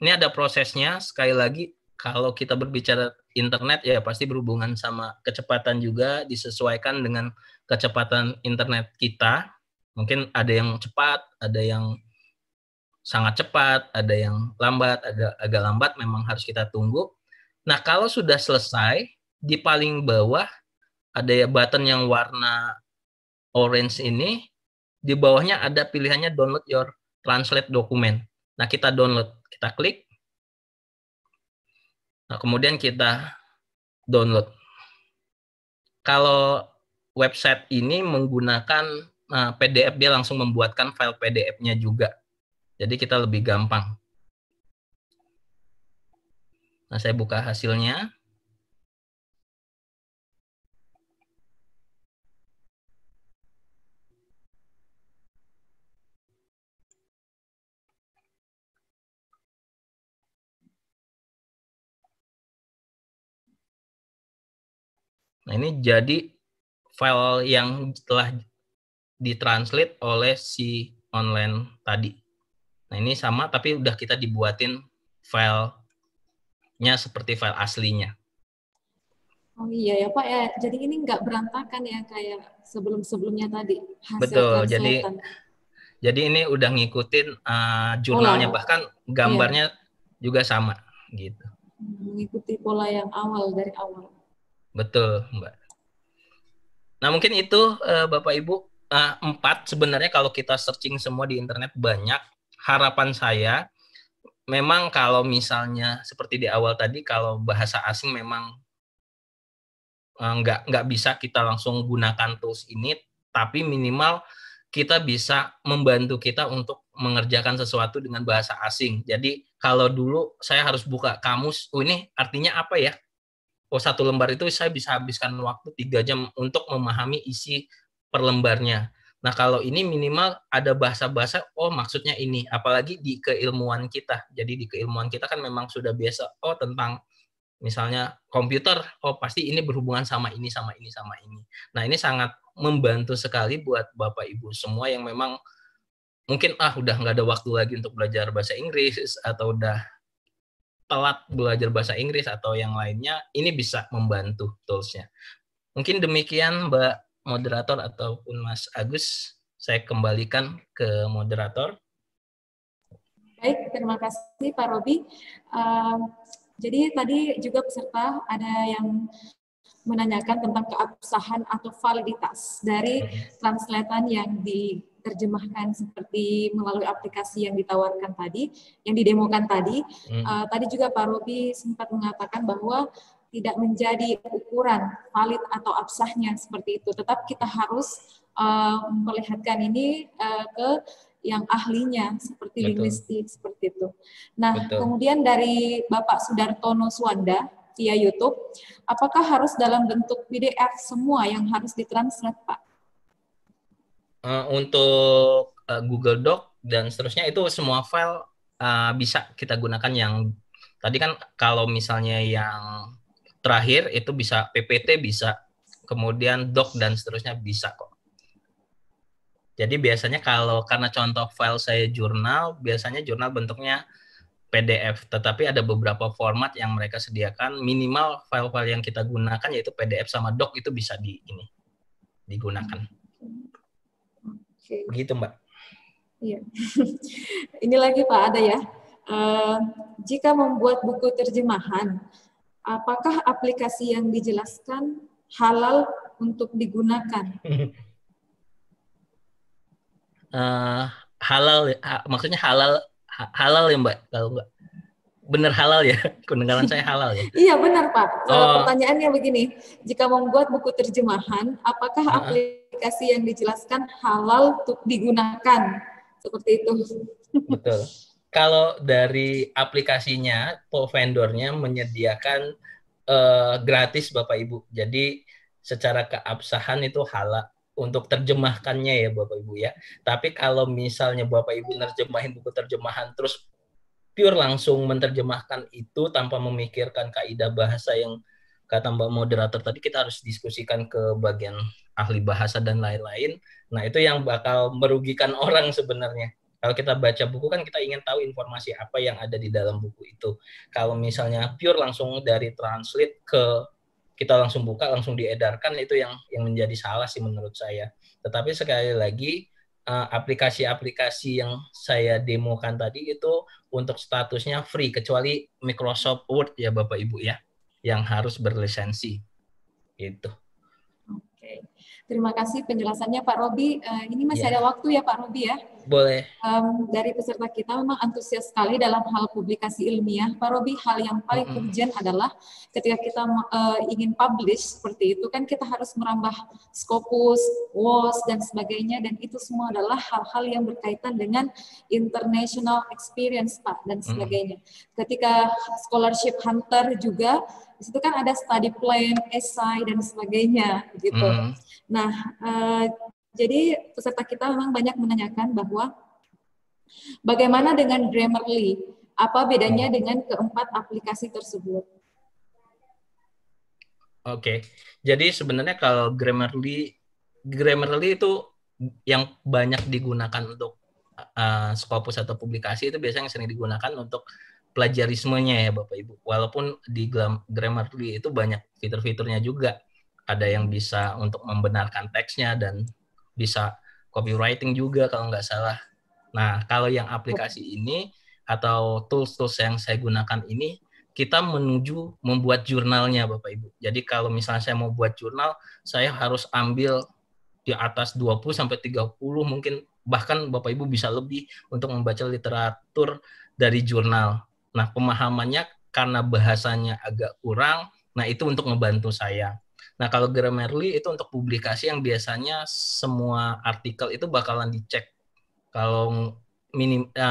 Ini ada prosesnya. Sekali lagi, kalau kita berbicara internet, ya pasti berhubungan sama kecepatan juga, disesuaikan dengan kecepatan internet kita. Mungkin ada yang cepat, ada yang sangat cepat, ada yang lambat, agak lambat, memang harus kita tunggu. Nah, kalau sudah selesai, di paling bawah ada ya button yang warna orange ini, di bawahnya ada pilihannya download your translate document. Nah, kita download, kita klik. Nah, kemudian kita download. Kalau website ini menggunakan PDF, dia langsung membuatkan file PDF-nya juga. Jadi kita lebih gampang. Nah, saya buka hasilnya. Nah, ini jadi file yang telah ditranslate oleh si online tadi. Nah, ini sama, tapi udah kita dibuatin filenya seperti file aslinya. Oh iya ya Pak ya, jadi ini nggak berantakan ya kayak sebelum-sebelumnya tadi hasil Betul, translatean. jadi ini udah ngikutin jurnalnya, bahkan gambarnya juga sama gitu. Mengikuti pola yang dari awal. Betul, Mbak. Nah, mungkin itu Bapak Ibu, 4 sebenarnya kalau kita searching semua di internet banyak. Harapan saya memang kalau misalnya seperti di awal tadi, kalau bahasa asing memang nggak bisa kita langsung gunakan tools ini, tapi minimal kita bisa membantu kita untuk mengerjakan sesuatu dengan bahasa asing. Jadi kalau dulu saya harus buka kamus, ini artinya apa ya? Oh, 1 lembar itu saya bisa habiskan waktu 3 jam untuk memahami isi per lembarnya. Nah, kalau ini minimal ada bahasa-bahasa, oh maksudnya ini, apalagi di keilmuan kita. Jadi di keilmuan kita kan memang sudah biasa, oh tentang misalnya komputer, oh pasti ini berhubungan sama ini, sama ini, sama ini. Nah, ini sangat membantu sekali buat Bapak Ibu semua yang memang mungkin udah nggak ada waktu lagi untuk belajar bahasa Inggris, atau udah telat belajar bahasa Inggris atau yang lainnya, ini bisa membantu toolsnya. Mungkin demikian Mbak Moderator ataupun Mas Agus, saya kembalikan ke moderator. Baik, terima kasih Pak Robi. Jadi tadi juga peserta ada yang menanyakan tentang keabsahan atau validitas dari translatean yang diterjemahkan seperti melalui aplikasi yang ditawarkan tadi, yang didemokan tadi. Tadi juga Pak Robi sempat mengatakan bahwa tidak menjadi ukuran valid atau absahnya seperti itu. Tetap kita harus memperlihatkan ini ke yang ahlinya seperti linguistik seperti itu. Nah, kemudian dari Bapak Sudartono Suwanda via YouTube, apakah harus dalam bentuk PDF semua yang harus ditranslate, Pak? Untuk Google Doc dan seterusnya itu semua file bisa kita gunakan. Yang tadi kan kalau misalnya yang terakhir itu bisa PPT, bisa, kemudian doc dan seterusnya bisa kok. Jadi biasanya karena contoh file saya jurnal, biasanya jurnal bentuknya PDF, tetapi ada beberapa format yang mereka sediakan, minimal file-file yang kita gunakan yaitu PDF sama doc itu bisa digunakan. Begitu Mbak. Iya. Ini lagi Pak ada ya. Jika membuat buku terjemahan, apakah aplikasi yang dijelaskan halal untuk digunakan? eh, halal, maksudnya halal, halal ya Mbak, kalau Mbak bener halal ya, kedengaran saya halal ya. Iya benar Pak. Oh, Pertanyaannya begini, jika membuat buku terjemahan, apakah heeh, aplikasi yang dijelaskan halal untuk digunakan? Seperti itu. betul. Kalau dari aplikasinya, vendornya menyediakan gratis Bapak Ibu. Jadi secara keabsahan itu halal untuk terjemahkannya ya Bapak Ibu ya. Tapi kalau misalnya Bapak Ibu nerjemahin buku terjemahan terus pure langsung menerjemahkan itu tanpa memikirkan kaidah bahasa yang kata Mbak moderator tadi, kita harus diskusikan ke bagian ahli bahasa dan lain-lain. Nah, itu yang bakal merugikan orang sebenarnya. Kalau kita baca buku kan kita ingin tahu informasi apa yang ada di dalam buku itu. Kalau misalnya pure langsung dari translate ke kita langsung buka langsung diedarkan, itu yang menjadi salah sih menurut saya. Tetapi sekali lagi aplikasi-aplikasi yang saya demokan tadi itu untuk statusnya free kecuali Microsoft Word ya Bapak Ibu ya yang harus berlisensi gitu. Oke. Terima kasih penjelasannya Pak Robi. Ini masih ada Ya, waktu ya Pak Robi ya. boleh. Dari peserta kita memang antusias sekali dalam hal publikasi ilmiah. Pak Robi, hal yang paling urgent adalah ketika kita ingin publish seperti itu kan kita harus merambah Scopus, WOS dan sebagainya, dan itu semua adalah hal-hal yang berkaitan dengan international experience Pak dan sebagainya. Ketika scholarship hunter juga di situ kan ada study plan, essay dan sebagainya gitu. Nah, jadi peserta kita memang banyak menanyakan bahwa bagaimana dengan Grammarly? Apa bedanya dengan keempat aplikasi tersebut? Oke. Jadi sebenarnya kalau Grammarly itu yang banyak digunakan untuk Scopus atau publikasi itu biasanya sering digunakan untuk plagiarismenya ya Bapak Ibu. Walaupun di Grammarly itu banyak fitur-fiturnya juga. Ada yang bisa untuk membenarkan teksnya dan bisa copywriting juga kalau nggak salah. Nah, kalau yang aplikasi ini atau tools-tools yang saya gunakan ini, kita menuju membuat jurnalnya Bapak Ibu. Jadi kalau misalnya saya mau buat jurnal, saya harus ambil di atas 20 sampai 30 mungkin, bahkan Bapak Ibu bisa lebih untuk membaca literatur dari jurnal. Nah, pemahamannya karena bahasanya agak kurang, nah itu untuk membantu saya. Nah, kalau Grammarly itu untuk publikasi yang biasanya semua artikel itu bakalan dicek. Kalau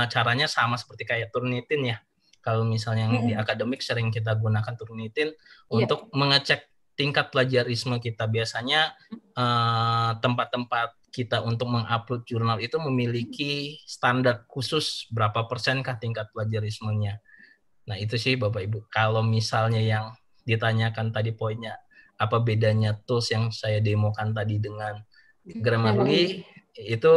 caranya sama seperti kayak Turnitin ya. Kalau misalnya yang di akademik sering kita gunakan Turnitin untuk mengecek tingkat plagiarisme kita. Biasanya tempat-tempat kita untuk mengupload jurnal itu memiliki standar khusus berapa persenkah tingkat plagiarismenya. Nah itu sih Bapak Ibu. Kalau misalnya yang ditanyakan tadi poinnya, apa bedanya tools yang saya demokan tadi dengan Grammarly, itu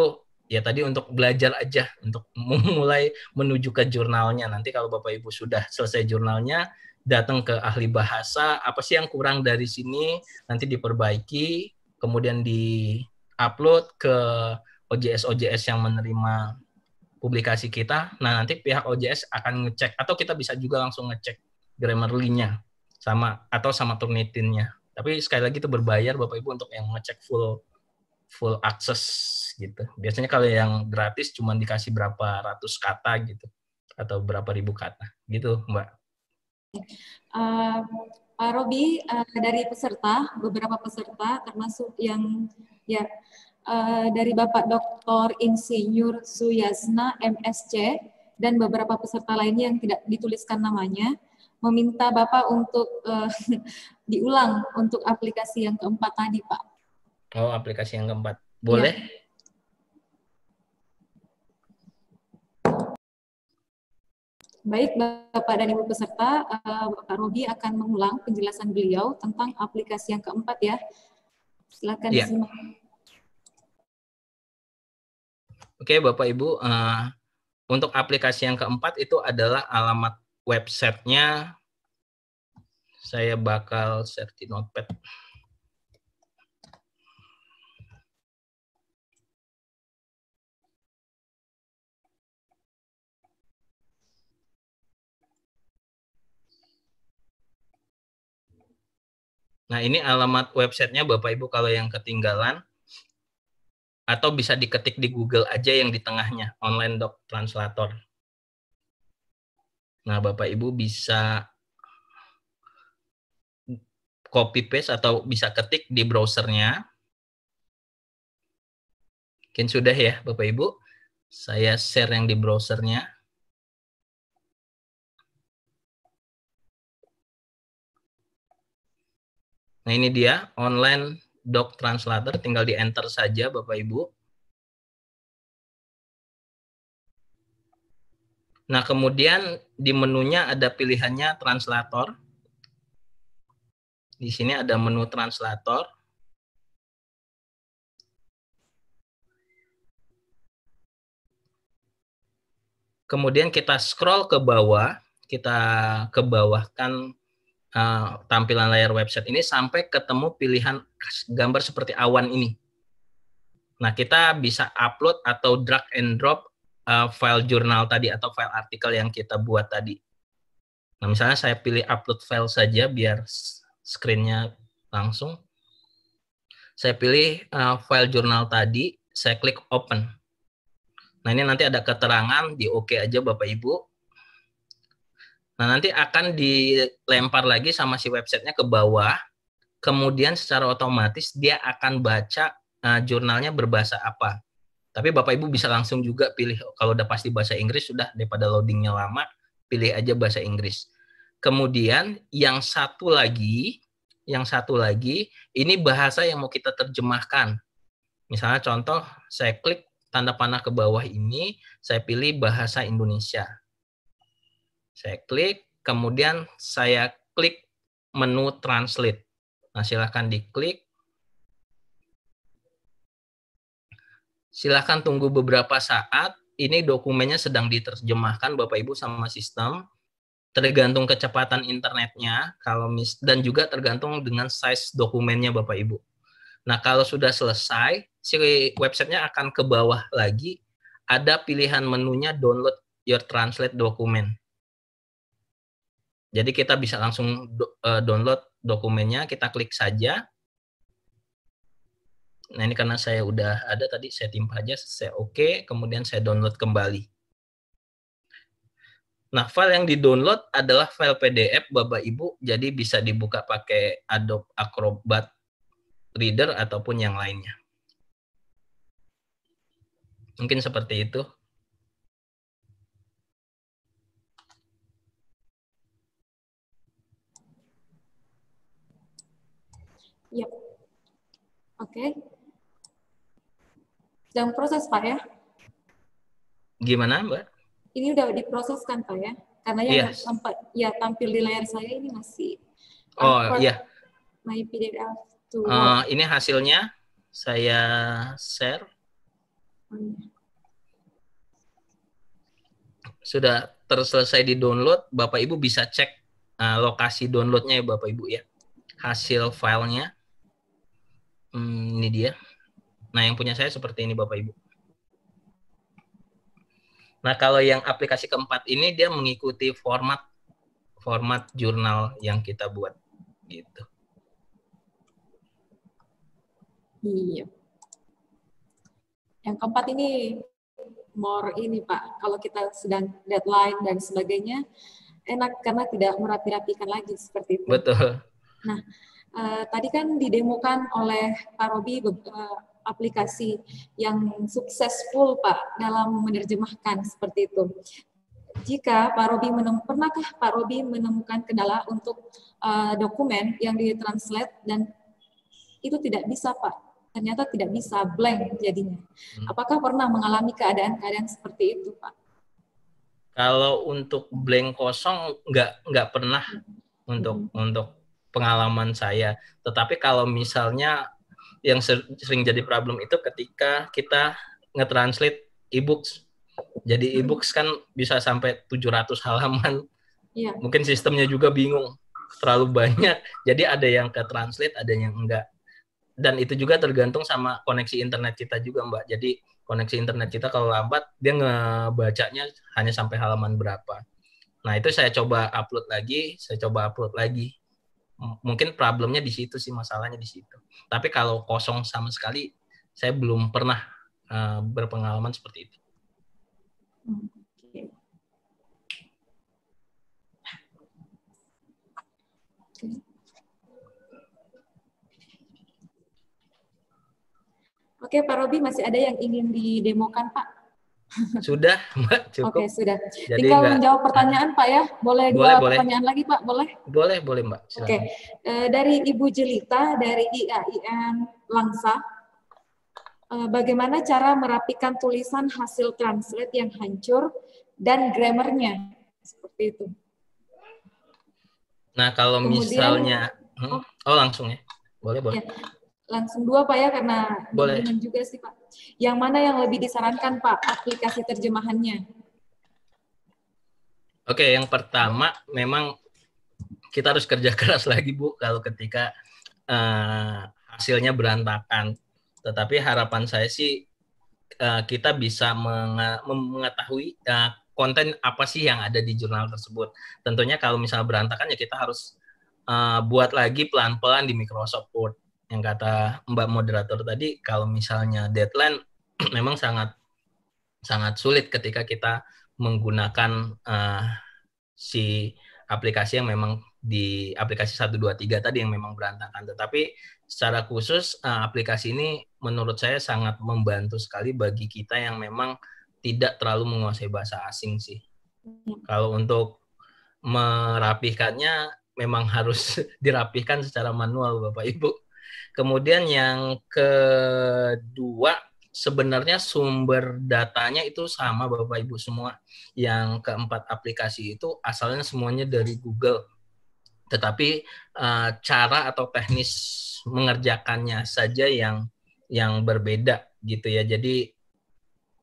ya tadi untuk belajar aja, untuk mulai menuju ke jurnalnya. Nanti kalau Bapak Ibu sudah selesai jurnalnya, datang ke ahli bahasa, apa sih yang kurang dari sini, nanti diperbaiki, kemudian di-upload ke OJS-OJS yang menerima publikasi kita. Nah, nanti pihak OJS akan ngecek, atau kita bisa juga langsung ngecek Grammarly-nya sama atau sama Turnitin-nya. Tapi sekali lagi itu berbayar Bapak Ibu untuk yang ngecek full access gitu. Biasanya kalau yang gratis cuma dikasih berapa ratus kata gitu atau berapa ribu kata gitu, Mbak. Pak Robi, dari peserta, beberapa peserta termasuk yang ya dari Bapak Dr. Insinyur Suyasna MSc dan beberapa peserta lainnya yang tidak dituliskan namanya meminta Bapak untuk diulang untuk aplikasi yang keempat tadi, Pak. Oh, aplikasi yang keempat. Boleh? Ya. Baik, Bapak dan Ibu peserta, Bapak Robi akan mengulang penjelasan beliau tentang aplikasi yang keempat ya. Silakan disimak. Oke, Bapak Ibu, untuk aplikasi yang keempat itu adalah alamat websitenya. Saya bakal share di Notepad. Nah, ini alamat websitenya Bapak Ibu kalau yang ketinggalan. atau bisa diketik di Google aja yang di tengahnya, Online Doc Translator. Nah, Bapak Ibu bisa copy paste atau bisa ketik di browsernya. Mungkin sudah ya Bapak Ibu. Saya share yang di browsernya. Nah, ini dia Online Doc Translator, tinggal di enter saja Bapak Ibu. Nah, kemudian di menunya ada pilihannya translator. Di sini ada menu translator. Kemudian kita scroll ke bawah, kita ke bawahkan tampilan layar website ini sampai ketemu pilihan gambar seperti awan ini. Nah, kita bisa upload atau drag and drop file jurnal tadi atau file artikel yang kita buat tadi. Nah, misalnya saya pilih upload file saja biar screen-nya langsung. Saya pilih file jurnal tadi, saya klik open. Nah, ini nanti ada keterangan, di oke aja Bapak Ibu. Nah, nanti akan dilempar lagi sama si websitenya ke bawah. Kemudian secara otomatis dia akan baca jurnalnya berbahasa apa. Tapi Bapak Ibu bisa langsung juga pilih, kalau udah pasti bahasa Inggris, sudah daripada loadingnya lama, pilih aja bahasa Inggris. Kemudian yang satu lagi, ini bahasa yang mau kita terjemahkan. Misalnya contoh, saya klik tanda panah ke bawah ini, saya pilih bahasa Indonesia. Saya klik, kemudian saya klik menu translate. Nah, silakan diklik. Silakan tunggu beberapa saat. Ini dokumennya sedang diterjemahkan Bapak Ibu sama sistem. Tergantung kecepatan internetnya, dan juga tergantung dengan size dokumennya Bapak Ibu. Nah, kalau sudah selesai, si websitenya akan ke bawah lagi. Ada pilihan menunya download your translate document. Jadi kita bisa langsung download dokumennya, kita klik saja. Nah, ini karena saya udah ada tadi, saya timpa aja, saya oke, kemudian saya download kembali. Nah, file yang di-download adalah file PDF Bapak Ibu, jadi bisa dibuka pakai Adobe Acrobat Reader ataupun yang lainnya. Mungkin seperti itu. Yap. Oke. Sedang proses, Pak, ya? Gimana, Mbak? Ini udah diproses kan, Pak, ya? Karena yang tampil di layar saya ini masih iya. My PDF to ini hasilnya saya share. Sudah selesai di-download, Bapak Ibu bisa cek lokasi downloadnya ya Bapak Ibu ya. Hasil filenya. Ini dia. Nah, yang punya saya seperti ini Bapak Ibu. Nah, kalau yang aplikasi keempat ini dia mengikuti format jurnal yang kita buat gitu. Iya. Yang keempat ini more ini Pak, kalau kita sedang deadline dan sebagainya, enak karena tidak merapi-rapikan lagi seperti itu. Betul. Nah, tadi kan didemokan oleh Pak Robi aplikasi yang successful Pak dalam menerjemahkan seperti itu. Jika Pak Robi pernahkah Pak Robi menemukan kendala untuk dokumen yang ditranslate dan itu tidak bisa Pak? Ternyata tidak bisa, blank jadinya. Apakah pernah mengalami keadaan-keadaan seperti itu Pak? Kalau untuk blank kosong nggak pernah untuk pengalaman saya. Tetapi kalau misalnya yang sering jadi problem itu ketika kita nge-translate e-books. Jadi e-books kan bisa sampai 700 halaman. Iya. Mungkin sistemnya juga bingung. Terlalu banyak. Jadi ada yang ke-translate, ada yang enggak. Dan itu juga tergantung sama koneksi internet kita juga, Mbak. Jadi koneksi internet kita kalau lambat, dia ngebacanya hanya sampai halaman berapa. Nah, itu saya coba upload lagi. Mungkin problemnya di situ sih, masalahnya di situ. Tapi kalau kosong sama sekali, saya belum pernah berpengalaman seperti itu. Oke, Pak Robi, masih ada yang ingin didemokan, Pak? Sudah, Mbak, cukup. Oke, sudah. Jadi tinggal menjawab pertanyaan, Pak ya. Boleh dua pertanyaan lagi, Pak? Boleh? Boleh, Mbak. Silakan. Oke. Dari Ibu Jelita, dari IAIN Langsa, bagaimana cara merapikan tulisan hasil translate yang hancur dan grammarnya? Seperti itu. Nah, kalau kemudian, misalnya... langsung ya? Boleh. Ya, langsung dua, Pak ya, karena gabungan juga sih, Pak. Yang mana yang lebih disarankan, Pak, aplikasi terjemahannya? Oke, yang pertama memang kita harus kerja keras lagi, Bu, kalau ketika hasilnya berantakan. Tetapi harapan saya sih kita bisa mengetahui konten apa sih yang ada di jurnal tersebut. Tentunya kalau misalnya berantakan ya kita harus buat lagi pelan-pelan di Microsoft Word. Yang kata Mbak moderator tadi, kalau misalnya deadline memang sangat sulit ketika kita menggunakan si aplikasi yang memang di aplikasi 1, 2, 3 tadi yang memang berantakan. Tetapi secara khusus aplikasi ini menurut saya sangat membantu sekali bagi kita yang memang tidak terlalu menguasai bahasa asing sih. Kalau untuk merapihkannya memang harus dirapihkan secara manual, Bapak Ibu. Kemudian yang kedua, sebenarnya sumber datanya itu sama, Bapak Ibu semua. Yang keempat aplikasi itu asalnya semuanya dari Google. Tetapi cara atau teknis mengerjakannya saja yang berbeda gitu ya. Jadi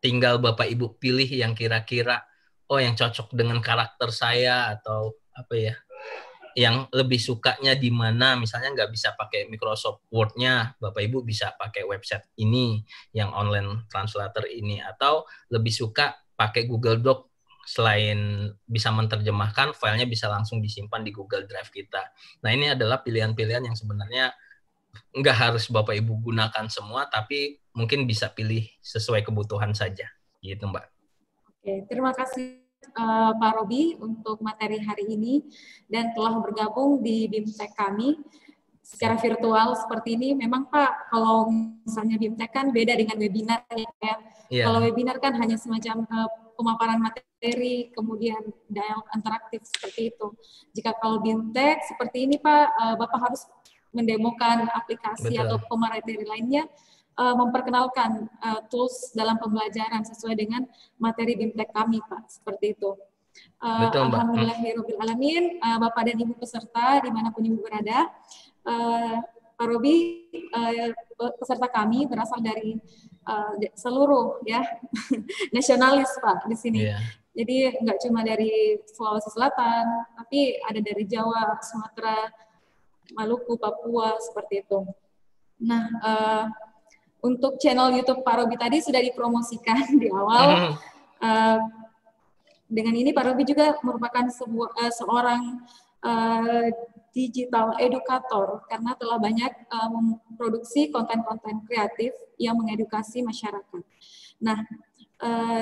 tinggal Bapak Ibu pilih yang kira-kira yang cocok dengan karakter saya atau apa ya, yang lebih sukanya di mana. Misalnya nggak bisa pakai Microsoft Word-nya, Bapak Ibu bisa pakai website ini yang online translator ini, atau lebih suka pakai Google Doc. Selain bisa menerjemahkan, filenya bisa langsung disimpan di Google Drive kita. Nah, ini adalah pilihan-pilihan yang sebenarnya nggak harus Bapak Ibu gunakan semua, tapi mungkin bisa pilih sesuai kebutuhan saja, gitu Mbak. Oke, terima kasih Pak Robi untuk materi hari ini dan telah bergabung di BIMTEK kami secara virtual seperti ini. Memang Pak, kalau misalnya BIMTEK kan beda dengan webinar ya. Yeah. Kalau webinar kan hanya semacam pemaparan materi, kemudian dialog interaktif seperti itu. Jika kalau BIMTEK seperti ini Pak, Bapak harus mendemokan aplikasi atau pemateri lainnya, memperkenalkan tools dalam pembelajaran sesuai dengan materi BIMTEK kami, Pak, seperti itu. Alhamdulillahirrahmanirrahim, Bapak dan Ibu peserta dimanapun Ibu berada, Pak Robi, peserta kami berasal dari seluruh ya nasionalis Pak di sini. Yeah. Jadi nggak cuma dari Sulawesi Selatan, tapi ada dari Jawa, Sumatera, Maluku, Papua, seperti itu. Nah, untuk channel YouTube Pak Robi tadi sudah dipromosikan di awal. Dengan ini Pak Robi juga merupakan seorang digital edukator karena telah banyak memproduksi konten-konten kreatif yang mengedukasi masyarakat. Nah,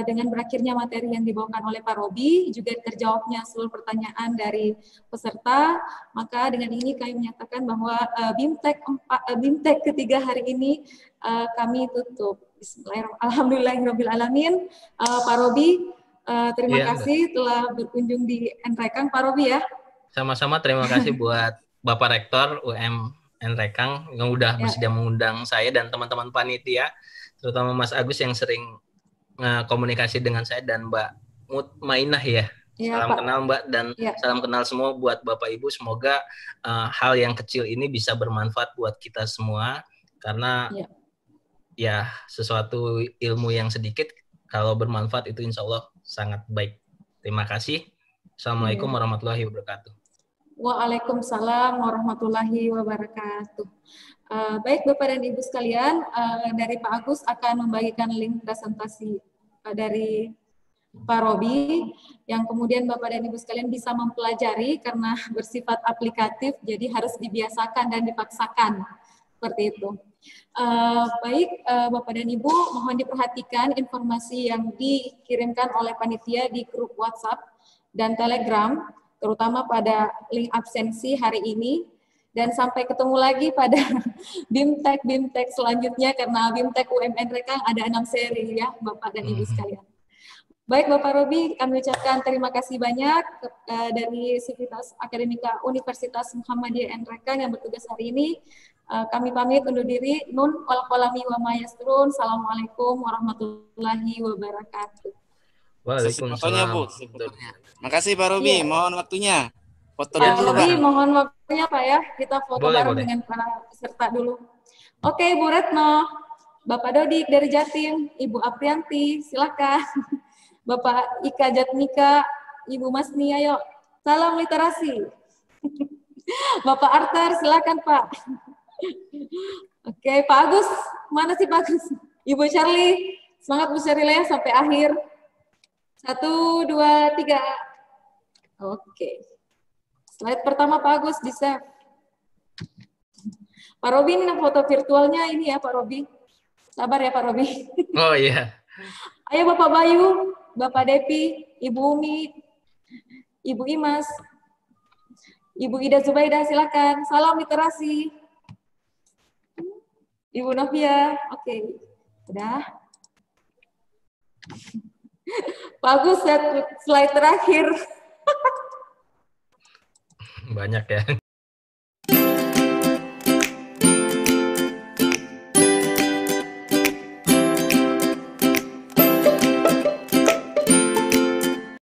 dengan berakhirnya materi yang dibawakan oleh Pak Robi, juga terjawabnya seluruh pertanyaan dari peserta, maka dengan ini kami menyatakan bahwa BIMTEK ketiga hari ini kami tutup. Alhamdulillahirrahmanirrahim. Pak Robi, terima kasih telah berkunjung di NREKANG, Pak Robi ya. Sama-sama, terima kasih buat Bapak Rektor UM NREKANG yang udah bersedia mengundang saya dan teman-teman panitia, terutama Mas Agus yang sering komunikasi dengan saya dan Mbak Mutmainah ya. Salam Pak. Kenal Mbak dan salam kenal semua buat Bapak Ibu. Semoga hal yang kecil ini bisa bermanfaat buat kita semua karena ya sesuatu ilmu yang sedikit kalau bermanfaat itu insya Allah sangat baik. Terima kasih. Assalamualaikum warahmatullahi wabarakatuh. Waalaikumsalam warahmatullahi wabarakatuh. Baik Bapak dan Ibu sekalian, dari Pak Agus akan membagikan link presentasi dari Pak Robi yang kemudian Bapak dan Ibu sekalian bisa mempelajari karena bersifat aplikatif, jadi harus dibiasakan dan dipaksakan Seperti itu. Baik, Bapak dan Ibu, mohon diperhatikan informasi yang dikirimkan oleh panitia di grup WhatsApp dan Telegram, terutama pada link absensi hari ini, dan sampai ketemu lagi pada BIMTEK selanjutnya, karena BIMTEK UMN Rekang ada 6 seri ya, Bapak dan Ibu sekalian. Baik, Bapak Robi, kami ucapkan terima kasih banyak dari Sivitas Akademika Universitas Muhammadiyah Rekang yang bertugas hari ini. Kami pamit undur diri. Nun wal qalami wa ma yasturun. Assalamualaikum warahmatullahi wabarakatuh. Waalaikumsalam. Bu. Makasih Pak Robi, mohon waktunya. Foto Pak dulu, Robi, Pak. mohon waktunya Pak ya. Kita foto bareng dengan para peserta dulu. Oke, Bu Retno, Bapak Dodik dari Jatim, Ibu Aprianti, silakan. Bapak Ika Jatmika, Ibu Masni, ayo. Salam literasi. Bapak Arthur, silakan Pak. Oke, Pak Agus, mana sih Pak Agus? Ibu Charlie, semangat Bu Charlie ya sampai akhir. 1, 2, 3. Oke. Slide pertama Pak Agus bisa. Pak Robi, ini foto virtualnya ini ya Pak Robi. Sabar ya Pak Robi. Oh iya. Ayo Bapak Bayu, Bapak Depi, Ibu Umi, Ibu Imas, Ibu Ida Zubaidah, silakan. Salam literasi. Ibu Novia, oke. Udah. Bagus, slide terakhir. Banyak ya.